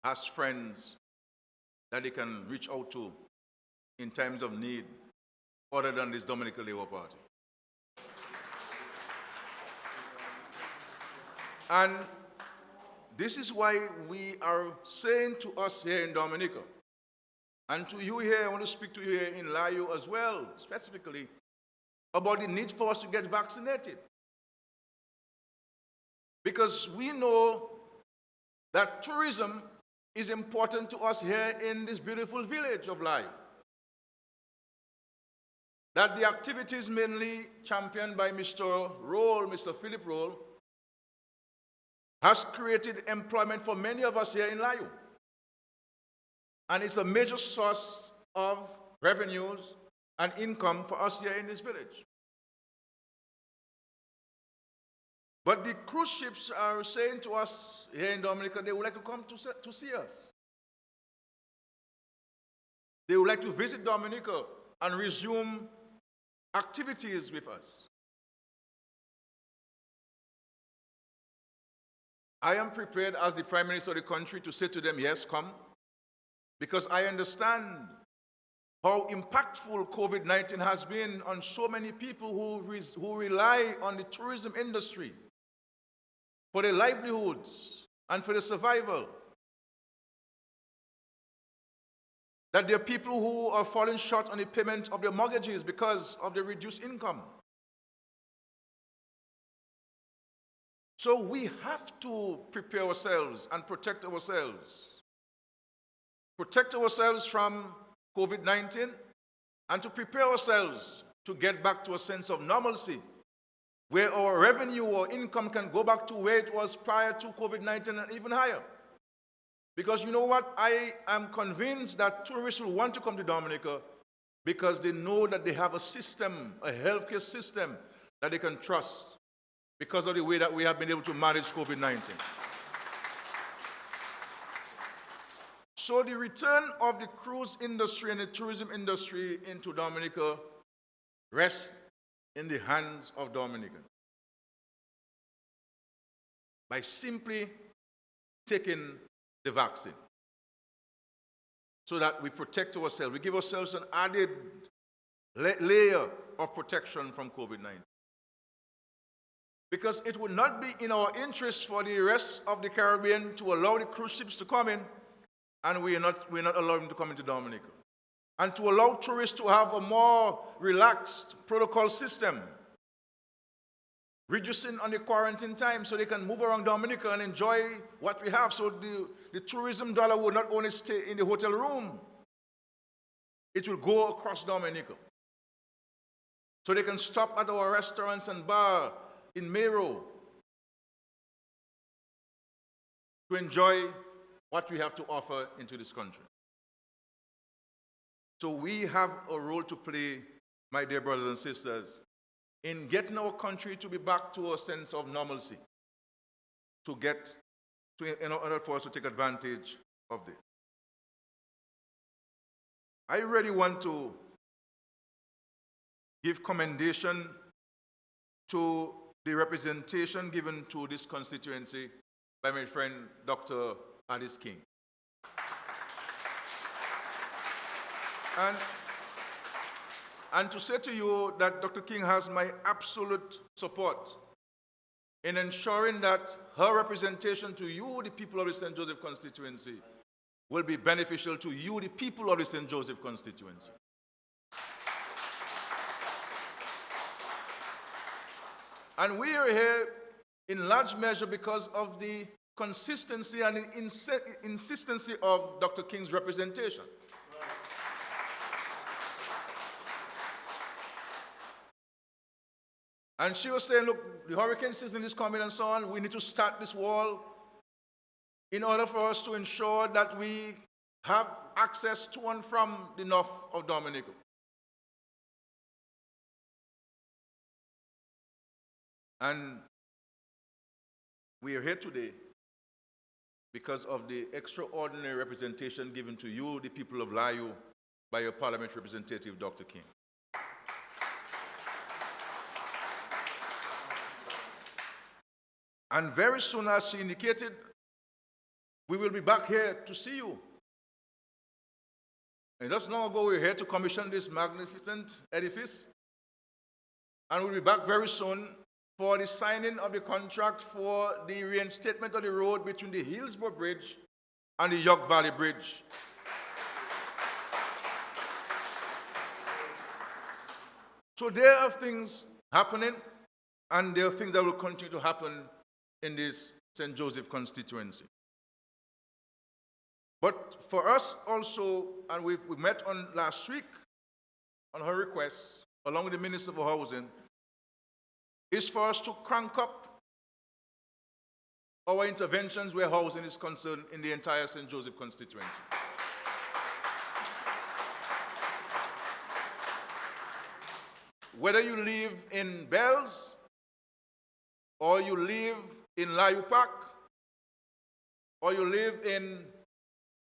has friends that they can reach out to in times of need other than this Dominican Labour Party. And this is why we are saying to us here in Dominica, and to you here, I want to speak to you here in Layo as well, specifically, about the need for us to get vaccinated. Because we know that tourism is important to us here in this beautiful village of Layo. That the activities mainly championed by Mr. Roll, Mr. Philip Roll, has created employment for many of us here in Layo. And it's a major source of revenues and income for us here in this village. But the cruise ships are saying to us here in Dominica, they would like to come to see us. They would like to visit Dominica and resume activities with us. I am prepared as the Prime Minister of the country to say to them, yes, come, because I understand how impactful COVID-19 has been on so many people who rely on the tourism industry for their livelihoods and for their survival. That there are people who are falling short on the payment of their mortgages because of their reduced income. So we have to prepare ourselves and protect ourselves. Protect ourselves from COVID-19 and to prepare ourselves to get back to a sense of normalcy where our revenue or income can go back to where it was prior to COVID-19 and even higher. Because you know what? I am convinced that tourists will want to come to Dominica because they know that they have a system, a healthcare system that they can trust because of the way that we have been able to manage COVID-19. So the return of the cruise industry and the tourism industry into Dominica rests in the hands of Dominicans. By simply taking the vaccine so that we protect ourselves. We give ourselves an added layer of protection from COVID-19. Because it would not be in our interest for the rest of the Caribbean to allow the cruise ships to come in, and we're not allowing them to come into Dominica. And to allow tourists to have a more relaxed protocol system, reducing on the quarantine time so they can move around Dominica and enjoy what we have. So the tourism dollar will not only stay in the hotel room, it will go across Dominica. so they can stop at our restaurants and bar in Mero to enjoy what we have to offer into this country. So we have a role to play, my dear brothers and sisters, in getting our country to be back to a sense of normalcy, in order for us to take advantage of this. I really want to give commendation to the representation given to this constituency by my friend Dr. Alice King. And to say to you that Dr. King has my absolute support in ensuring that her representation to you, the people of the St. Joseph constituency, will be beneficial to you, the people of the St. Joseph constituency. And we are here in large measure because of the consistency and the insistency of Dr. King's representation. And she was saying, look, the hurricane season is coming and so on. We need to start this wall in order for us to ensure that we have access to and from the north of Dominica. And we are here today because of the extraordinary representation given to you, the people of Layu, by your parliamentary representative, Dr. King. And very soon, as she indicated, we will be back here to see you. And just long ago, we were here to commission this magnificent edifice. And we'll be back very soon for the signing of the contract for the reinstatement of the road between the Hillsborough Bridge and the York Valley Bridge. So there are things happening, and there are things that will continue to happen in this St. Joseph constituency. But for us also, and we met on last week on her request, along with the Minister for Housing, is for us to crank up our interventions where housing is concerned in the entire St. Joseph constituency. Whether you live in Bells, or you live in Layu Park, or you live in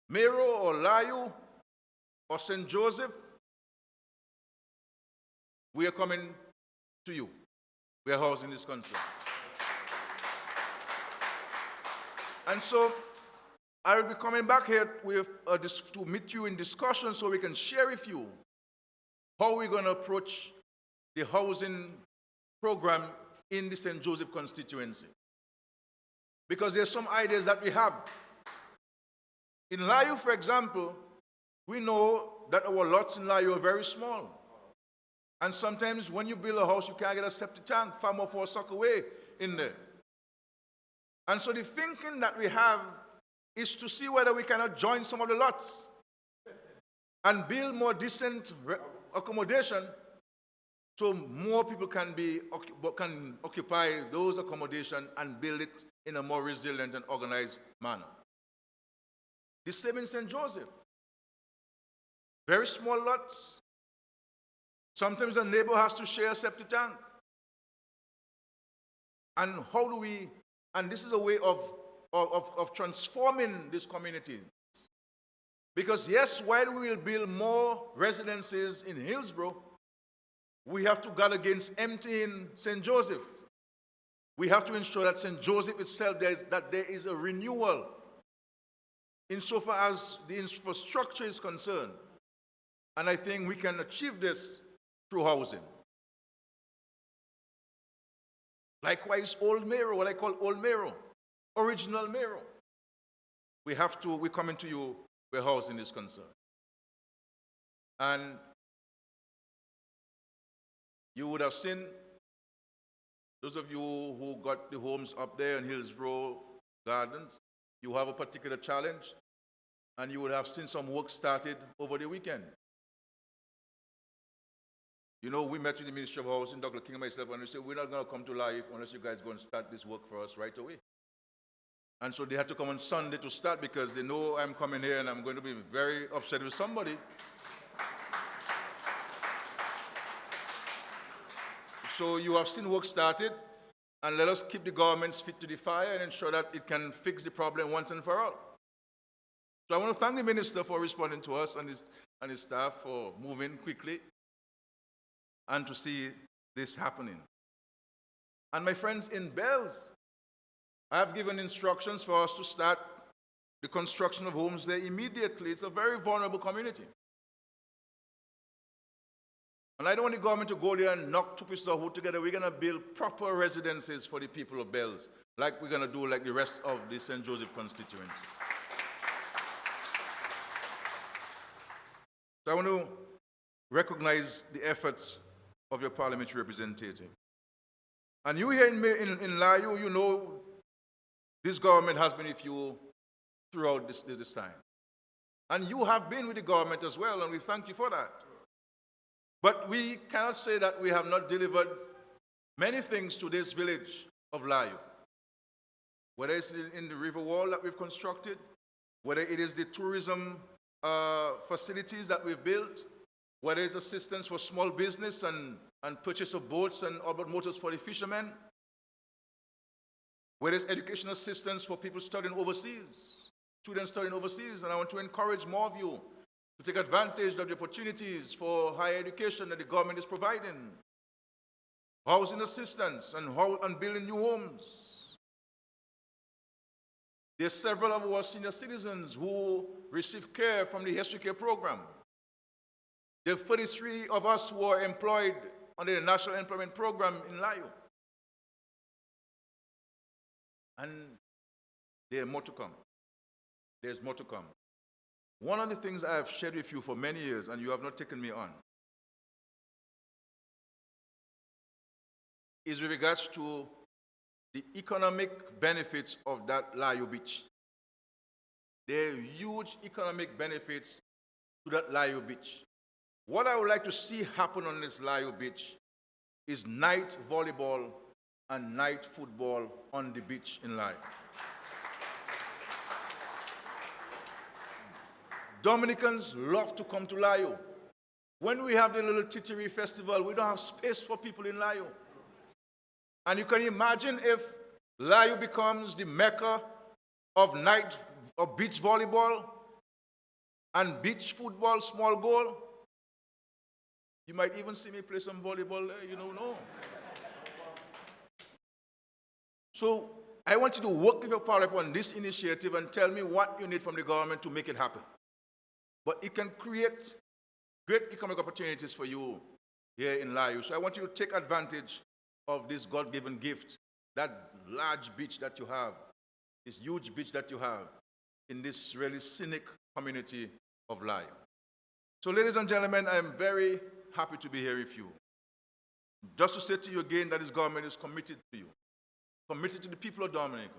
Mero or Layu or St. Joseph, we are coming to you. We are housing this concern. And so I will be coming back here with, to meet you in discussion so we can share with you how we're going to approach the housing program in the St. Joseph constituency. Because there are some ideas that we have. In Layu, for example, we know that our lots in Layu are very small. And sometimes when you build a house, you can't get a septic tank, far more for a sock away in there. And so the thinking that we have is to see whether we cannot join some of the lots and build more decent accommodation so more people can occupy those accommodation and build it in a more resilient and organized manner. The same in St. Joseph. Very small lots. Sometimes a neighbor has to share a septic tank. And how do we, and this is a way of transforming this community. Because yes, while we will build more residences in Hillsborough, we have to guard against emptying St. Joseph. We have to ensure that St. Joseph itself, that there is a renewal insofar as the infrastructure is concerned. And I think we can achieve this through housing. Likewise, Old Mero, what I call Old Mero, original Mero. We're coming to you where housing is concerned. And you would have seen, those of you who got the homes up there in Hillsborough Gardens, you have a particular challenge, and you would have seen some work started over the weekend. You know, we met with the Ministry of Housing, Dr. King and myself, and we said, we're not going to come to life unless you guys go and start this work for us right away. And so they had to come on Sunday to start because they know I'm coming here and I'm going to be very upset with somebody. So you have seen work started, and let us keep the government's feet to the fire and ensure that it can fix the problem once and for all. So I want to thank the minister for responding to us and his staff for moving quickly and to see this happening. And my friends in Bells, I have given instructions for us to start the construction of homes there immediately. It's a very vulnerable community. And I don't want the government to go there and knock two pieces of wood together. We're going to build proper residences for the people of Bells, like we're going to do like the rest of the St. Joseph constituency. So I want to recognize the efforts of your parliamentary representative. And you here in Layu, you know this government has been with you throughout this time. And you have been with the government as well, and we thank you for that. But we cannot say that we have not delivered many things to this village of Layu. Whether it's in the river wall that we've constructed, whether it is the tourism facilities that we've built, whether it's assistance for small business and purchase of boats and outboard motors for the fishermen, whether it's educational assistance for people studying overseas, students studying overseas, and I want to encourage more of you to take advantage of the opportunities for higher education that the government is providing, housing assistance, and building new homes. There are several of our senior citizens who receive care from the History Care program. There are 33 of us who are employed under the National Employment Program in Layu. And there's more to come. There's more to come. One of the things I have shared with you for many years, and you have not taken me on, is with regards to the economic benefits of that Layu beach. There are huge economic benefits to that Layu beach. What I would like to see happen on this Layu beach is night volleyball and night football on the beach in Layu. Dominicans love to come to Layu. When we have the little Titiri festival, we don't have space for people in Layu. And you can imagine if Layu becomes the mecca of beach volleyball and beach football, small goal. You might even see me play some volleyball there, you don't know. So I want you to work with your parliament on this initiative and tell me what you need from the government to make it happen. But it can create great economic opportunities for you here in Layu. So I want you to take advantage of this God-given gift, that large beach that you have, this huge beach that you have in this really scenic community of Layu. So ladies and gentlemen, I am very happy to be here with you. Just to say to you again that this government is committed to you, committed to the people of Dominica.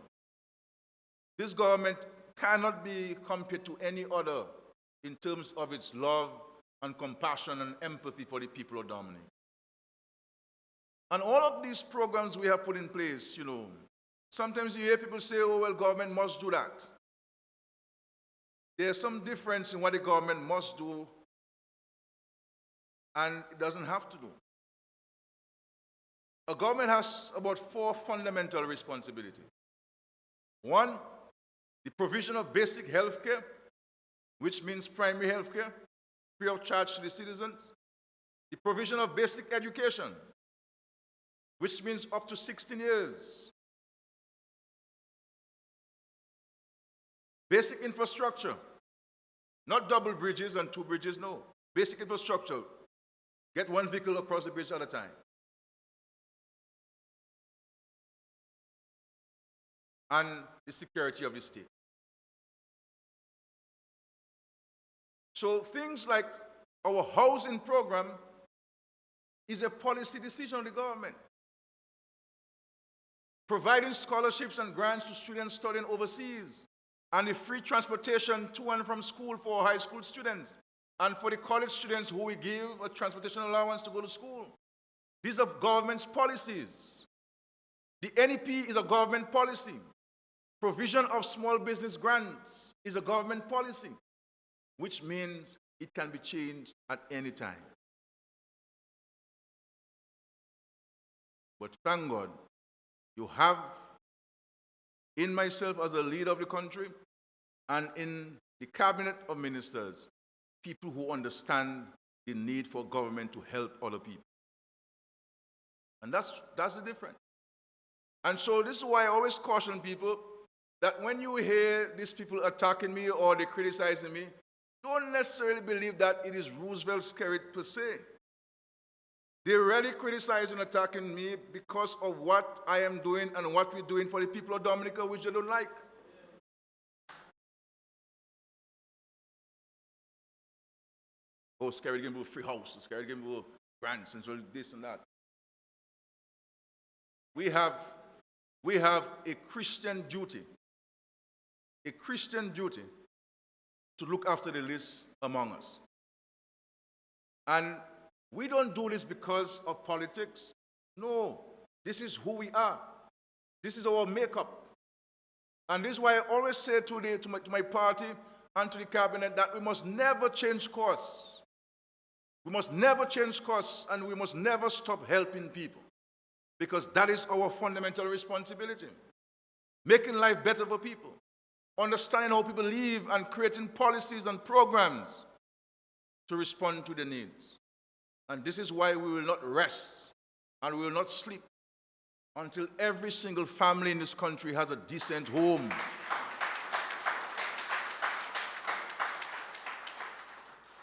This government cannot be compared to any other in terms of its love and compassion and empathy for the people of Dominica. And all of these programs we have put in place, you know, sometimes you hear people say, oh, well, government must do that. There's some difference in what the government must do and it doesn't have to do. A government has about 4 fundamental responsibilities. One, the provision of basic health care, which means primary health care, free of charge to the citizens. The provision of basic education, which means up to 16 years. Basic infrastructure, not double bridges and 2 bridges, no. Basic infrastructure, get 1 vehicle across the bridge at a time. And the security of the state. So things like our housing program is a policy decision of the government. Providing scholarships and grants to students studying overseas and the free transportation to and from school for high school students and for the college students who we give a transportation allowance to go to school. These are government's policies. The NEP is a government policy. Provision of small business grants is a government policy, which means it can be changed at any time. But thank God, you have in myself as a leader of the country and in the cabinet of ministers, people who understand the need for government to help other people. And that's the difference. And so this is why I always caution people that when you hear these people attacking me or they criticizing me, don't necessarily believe that it is Roosevelt's Skerrit per se. They're really criticizing and attacking me because of what I am doing and what we're doing for the people of Dominica, which they don't like. Oh, Skerrit gave me a free house, Skerrit gave me grants and so this and that. We have a Christian duty to look after the least among us. And we don't do this because of politics. No, this is who we are. This is our makeup. And this is why I always say to my party and to the cabinet that we must never change course. We must never change course, and we must never stop helping people, because that is our fundamental responsibility. Making life better for people, understanding how people live, and creating policies and programs to respond to their needs. And this is why we will not rest and we will not sleep until every single family in this country has a decent home.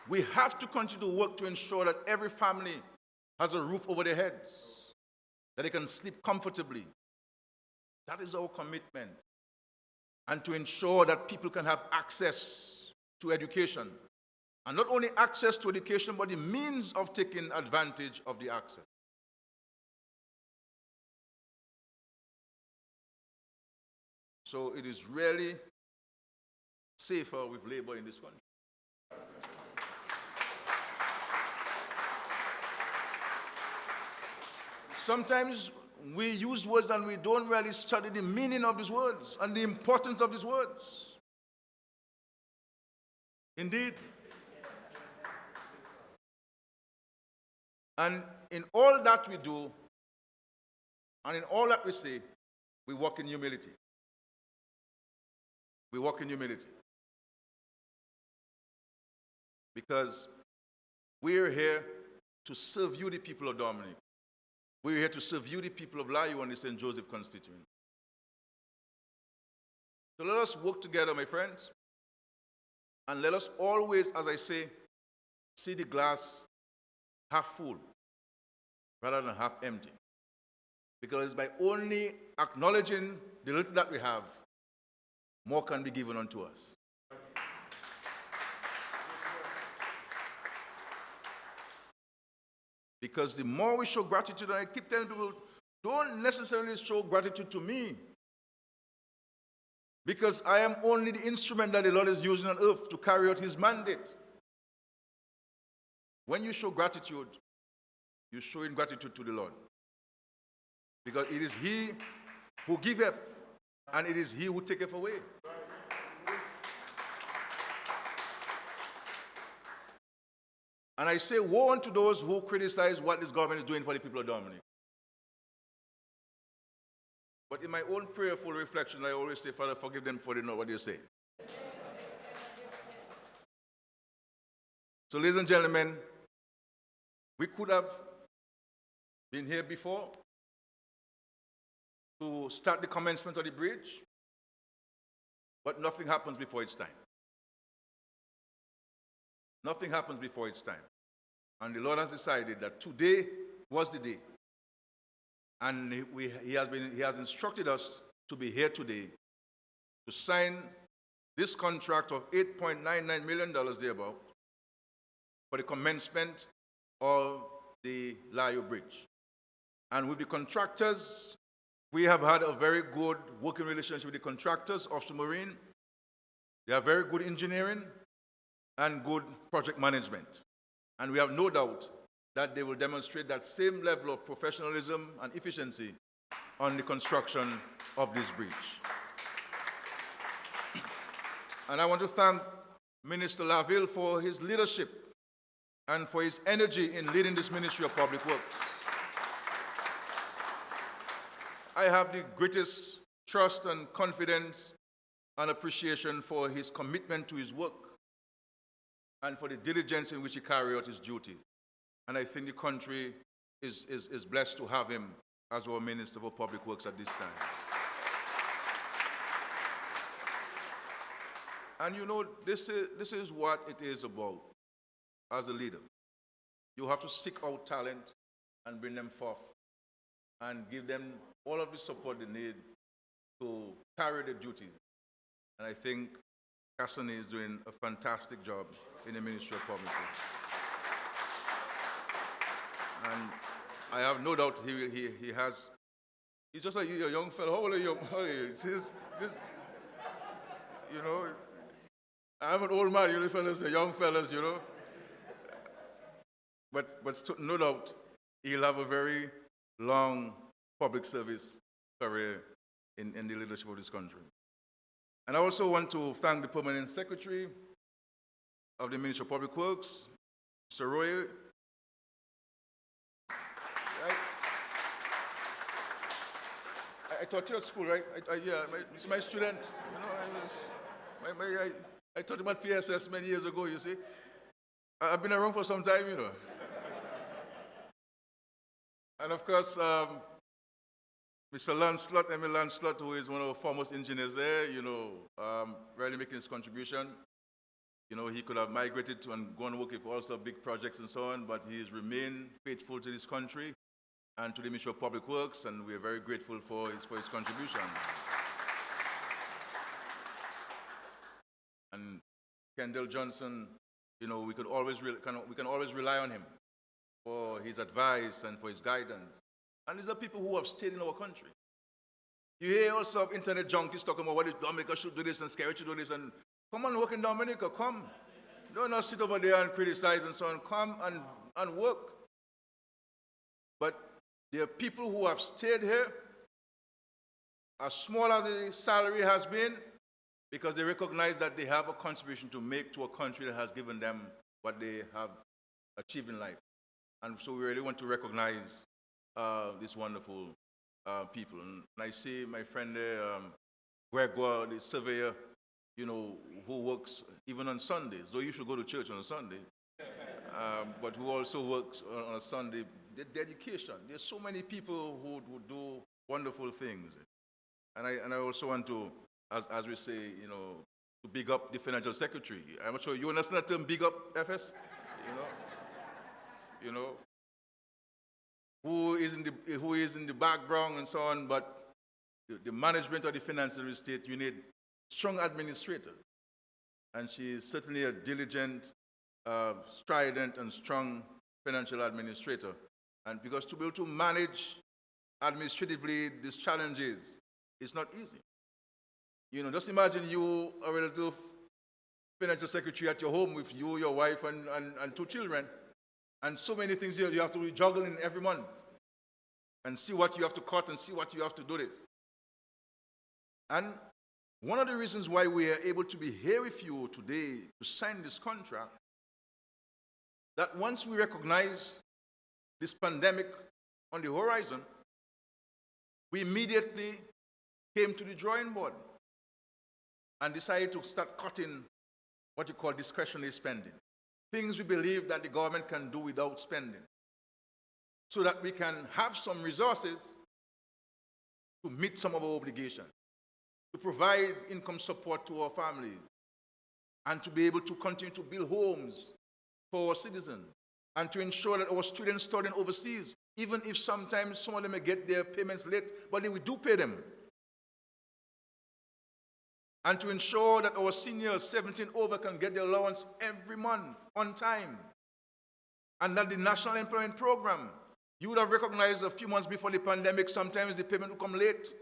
We have to continue to work to ensure that every family has a roof over their heads, that they can sleep comfortably. That is our commitment. And to ensure that people can have access to education. And not only access to education, but the means of taking advantage of the access. So it is really safer with labor in this country. Sometimes we use words and we don't really study the meaning of these words and the importance of these words. Indeed. And in all that we do, and in all that we say, we walk in humility. We walk in humility. Because we're here to serve you, the people of Dominica. We're here to serve you, the people of Layu and the St. Joseph constituency. So let us work together, my friends. And let us always, as I say, see the glass half full rather than half empty. Because by only acknowledging the little that we have, more can be given unto us. Because the more we show gratitude, and I keep telling people, don't necessarily show gratitude to me. Because I am only the instrument that the Lord is using on earth to carry out his mandate. When you show gratitude, you're showing gratitude to the Lord. Because it is he who giveth, and it is he who taketh away. And I say, woe unto those who criticize what this government is doing for the people of Dominica. But in my own prayerful reflection, I always say, Father, forgive them for they know what they say. So, ladies and gentlemen, we could have been here before to start the commencement of the bridge, but nothing happens before its time. Nothing happens before its time. And the Lord has decided that today was the day. And he has instructed us to be here today to sign this contract of $8.99 million thereabout for the commencement of the Layu Bridge. And with the contractors, we have had a very good working relationship with the contractors, Offshore Marine. They are very good engineering. and good project management. And we have no doubt that they will demonstrate that same level of professionalism and efficiency on the construction of this bridge. And I want to thank Minister Laville for his leadership and for his energy in leading this Ministry of Public Works. I have the greatest trust and confidence and appreciation for his commitment to his work and for the diligence in which he carried out his duties. And I think the country is blessed to have him as our Minister for Public Works at this time. And you know, this is what it is about as a leader. You have to seek out talent and bring them forth and give them all of the support they need to carry their duties. And I think Cassini is doing a fantastic job in the Ministry of Public Works. And I have no doubt he's just a young fellow. How old are you? You know, I'm an old man, you fellas are young fellas, you know. But no doubt, he'll have a very long public service career in the leadership of this country. And I also want to thank the Permanent Secretary of the Ministry of Public Works, Mr. Roy. Right? I taught you at school, right? He's my student. You know, I taught him at PSS many years ago, you see. I've been around for some time, you know. And of course, Mr. Lancelot, Emil Lancelot, who is one of our foremost engineers there, you know, really making his contribution. You know, he could have migrated to and gone work with also big projects and so on, but he has remained faithful to this country and to the Ministry of Public Works, and we are very grateful for his contribution. And Kendall Johnson, you know, we can always rely on him for his advice and for his guidance. And these are people who have stayed in our country. You hear also of internet junkies talking about what Dominica should do this and Skerrit should do this, and come and work in Dominica, come. Don't not sit over there and criticize and so on. Come and work. But there are people who have stayed here, as small as the salary has been, because they recognize that they have a contribution to make to a country that has given them what they have achieved in life. And so we really want to recognize these wonderful people. And I see my friend there, Gregoire, the surveyor, you know, who works even on Sundays, though you should go to church on a Sunday, but who also works on a Sunday. The dedication. There's so many people who do wonderful things. And I also want to, as we say, you know, to big up the financial secretary. I'm not sure you understand the term big up, FS? You know, who is in the background and so on, but the management of the financial state, you need strong administrator. And she is certainly a diligent, strident, and strong financial administrator. And because to be able to manage administratively these challenges is not easy. You know, just imagine you are a little financial secretary at your home with you, your wife, and 2 children. And so many things you have to be juggling every month. And see what you have to cut and see what you have to do this. And one of the reasons why we are able to be here with you today to sign this contract, that once we recognize this pandemic on the horizon, we immediately came to the drawing board and decided to start cutting what you call discretionary spending. Things we believe that the government can do without spending, so that we can have some resources to meet some of our obligations, to provide income support to our families, and to be able to continue to build homes for our citizens, and to ensure that our students studying overseas, even if sometimes some of them may get their payments late, but we do pay them. And to ensure that our seniors 17 over can get their allowance every month on time. And that the National Employment Program, you would have recognized a few months before the pandemic, sometimes the payment will come late.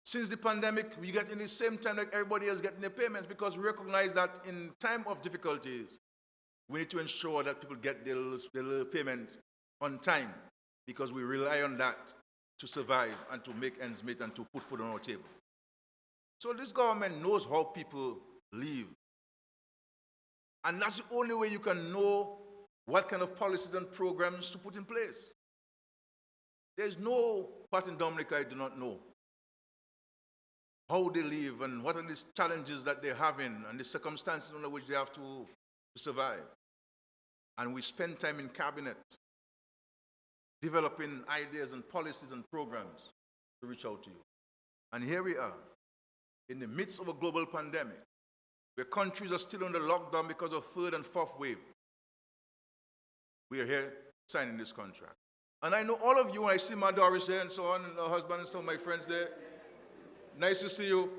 Since the pandemic, we get in the same time like everybody else getting their payments, because we recognize that in time of difficulties, We need to ensure that people get their little payment on time, because we rely on that to survive and to make ends meet and to put food on our table. So this government knows how people live. And that's the only way you can know what kind of policies and programs to put in place. There's no part in Dominica I do not know how they live and what are these challenges that they're having and the circumstances under which they have to survive. And we spend time in cabinet developing ideas and policies and programs to reach out to you. And here we are, in the midst of a global pandemic, where countries are still under lockdown because of third and fourth wave. We are here signing this contract. And I know all of you, I see my Doris here and so on, and her husband and some of my friends there. Nice to see you.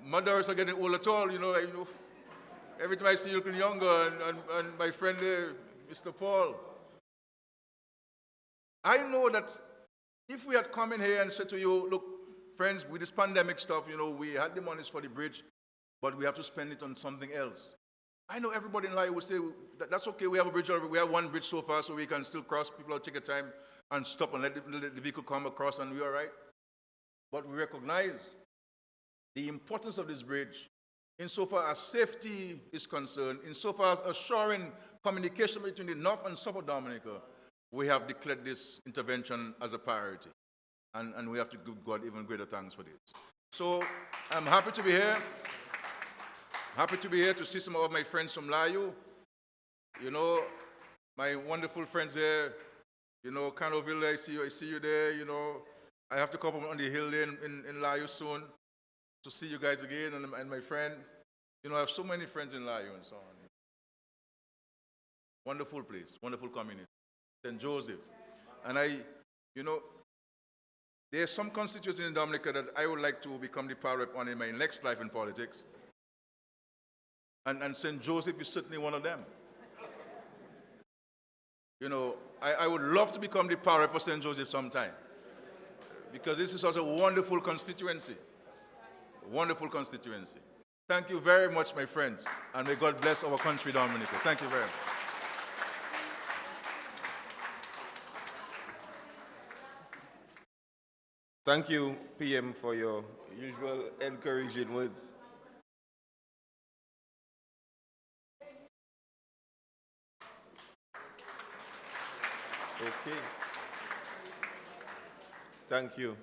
My Doris are getting old at all, every time I see you looking younger, and my friend there, Mr. Paul. I know that if we had come in here and said to you, look, friends, with this pandemic stuff, we had the monies for the bridge, but we have to spend it on something else. I know everybody in Lyon would say, that's okay, we have a bridge already. We have one bridge so far, so we can still cross. People will take a time and stop and let the vehicle come across and we're all right. But we recognize the importance of this bridge insofar as safety is concerned, insofar as assuring communication between the North and South of Dominica. We have declared this intervention as a priority. And we have to give God even greater thanks for this. So I'm happy to be here. Happy to be here to see some of my friends from Layu. My wonderful friends there. Canoville, I see you there. I have to come up on the hill there in Layu soon to see you guys again and my friend. I have so many friends in Layu and so on. Wonderful place, wonderful community. St. Joseph. And there are some constituencies in Dominica that I would like to become the power rep on in my next life in politics. And St. Joseph is certainly one of them. I would love to become the power rep for St. Joseph sometime, because this is such a wonderful constituency. Wonderful constituency. Thank you very much, my friends, and may God bless our country, Dominica. Thank you very much. Thank you, PM, for your usual encouraging words. Okay. Thank you.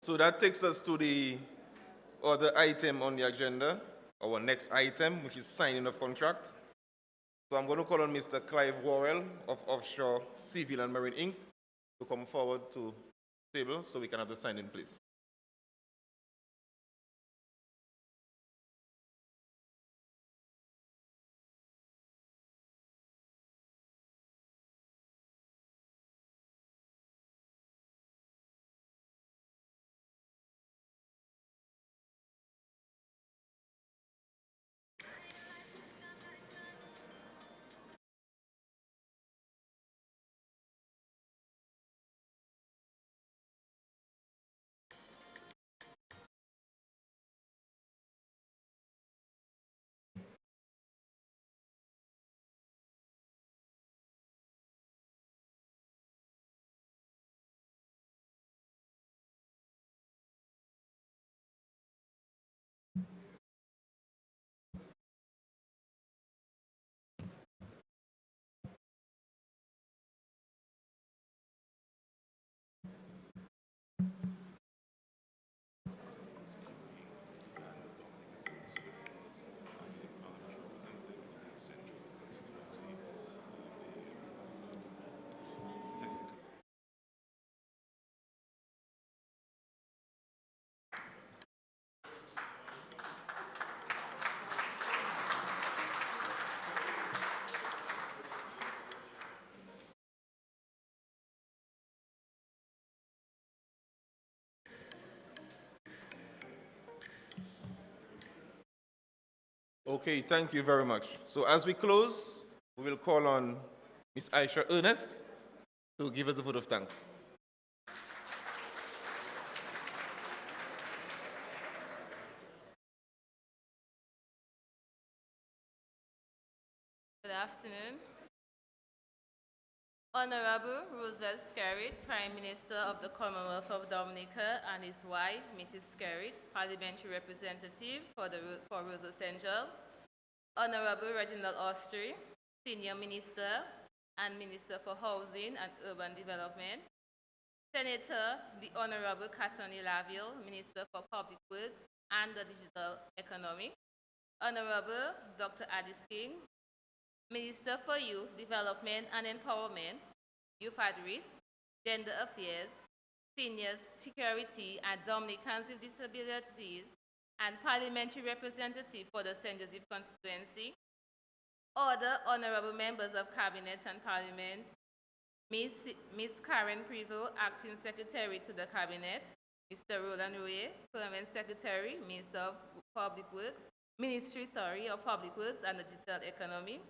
So that takes us to the other item on the agenda, our next item, which is signing of contract. So I'm going to call on Mr. Clive Worrell of Offshore Civil and Marine Inc. to come forward to the table so we can have the signing, please. Okay, thank you very much. So as we close, we will call on Ms. Aisha Ernest to give us a vote of thanks. Good afternoon. Honorable Roosevelt Skerrit, Prime Minister of the Commonwealth of Dominica, and his wife, Mrs. Skerrit, Parliamentary Representative for Roseau Central. Honorable Reginald Austri, Senior Minister and Minister for Housing and Urban Development. Senator, the Honorable Cassoni Laville, Minister for Public Works and the Digital Economy. Honorable Dr. Addis King, Minister for Youth Development and Empowerment, Youth at Risk, Gender Affairs, Senior Security and Dominicans with Disabilities, and Parliamentary Representative for the St. Joseph Constituency. Other honorable members of Cabinet and Parliament, Ms. Karen Prevost, Acting Secretary to the Cabinet, Mr. Roland Rouet, Permanent Secretary, Minister of Public Works, of Public Works and the Digital Economy.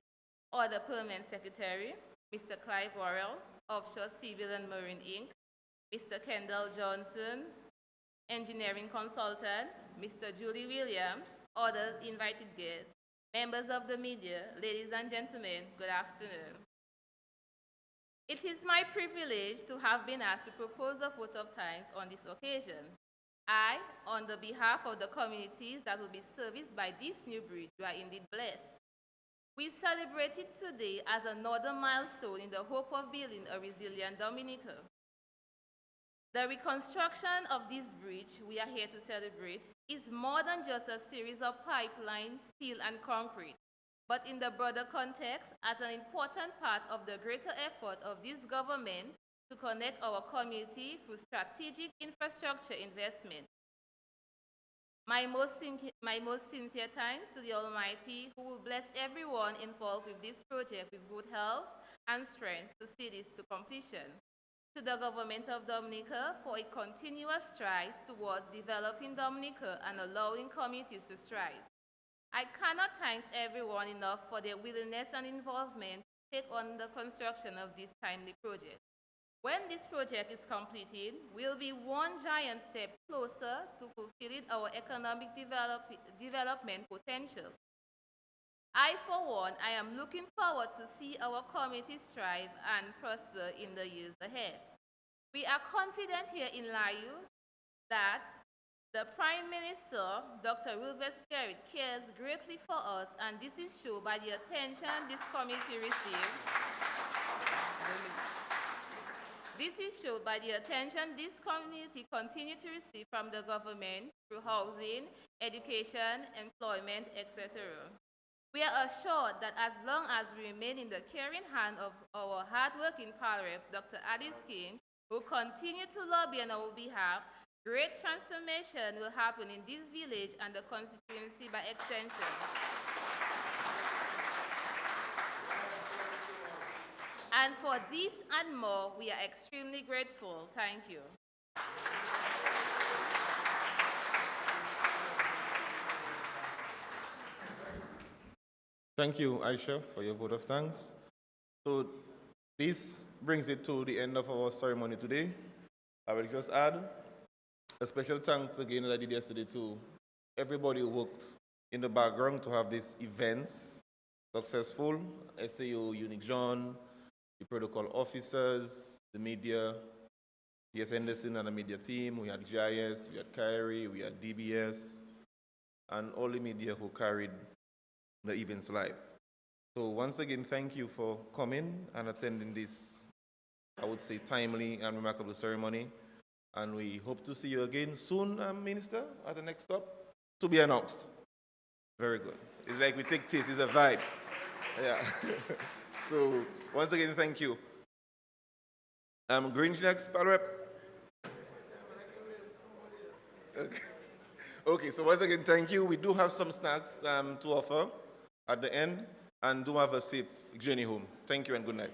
Other Permanent Secretary, Mr. Clive Worrell, Offshore Civil and Marine Inc., Mr. Kendall Johnson, Engineering Consultant, Mr. Julie Williams, other invited guests, members of the media, ladies and gentlemen, good afternoon. It is my privilege to have been asked to propose a vote of thanks on this occasion. I, on the behalf of the communities that will be serviced by this new bridge, we are indeed blessed. We celebrate it today as another milestone in the hope of building a resilient Dominica. The reconstruction of this bridge we are here to celebrate is more than just a series of pipelines, steel and concrete, but in the broader context as an important part of the greater effort of this government to connect our community through strategic infrastructure investment. My most sincere thanks to the Almighty, who will bless everyone involved with this project with good health and strength to see this to completion. To the Government of Dominica for its continuous strides towards developing Dominica and allowing communities to strive. I cannot thank everyone enough for their willingness and involvement to take on the construction of this timely project. When this project is completed, we'll be one giant step closer to fulfilling our economic development potential. I, for one, I am looking forward to see our community strive and prosper in the years ahead. We are confident here in Layu that the Prime Minister, Dr. Roosevelt Skerrit, cares greatly for us, and this is shown by the attention this community received. This is shown by the attention this community continues to receive from the government through housing, education, employment, etc. We are assured that as long as we remain in the caring hand of our hard-working Parliament, Dr. Addis King, who continue to lobby on our behalf, great transformation will happen in this village and the constituency by extension. And for this and more, we are extremely grateful. Thank you. Thank you, Aisha, for your vote of thanks. So this brings it to the end of our ceremony today. I will just add a special thanks again, as I did yesterday, to everybody who worked in the background to have these events successful. SAO, Unique John, the protocol officers, the media, T.S. Henderson and the media team. We had GIS, we had Kyrie, we had DBS, and all the media who carried the events live. So once again, thank you for coming and attending this, I would say, timely and remarkable ceremony. And we hope to see you again soon, Minister, at the next stop, to be announced. Very good. It's like we take taste, it's a vibes. Yeah. So once again, thank you. Green Jacks, Palrep. Okay, so once again, thank you. We do have some snacks to offer at the end, and do have a safe journey home. Thank you and good night.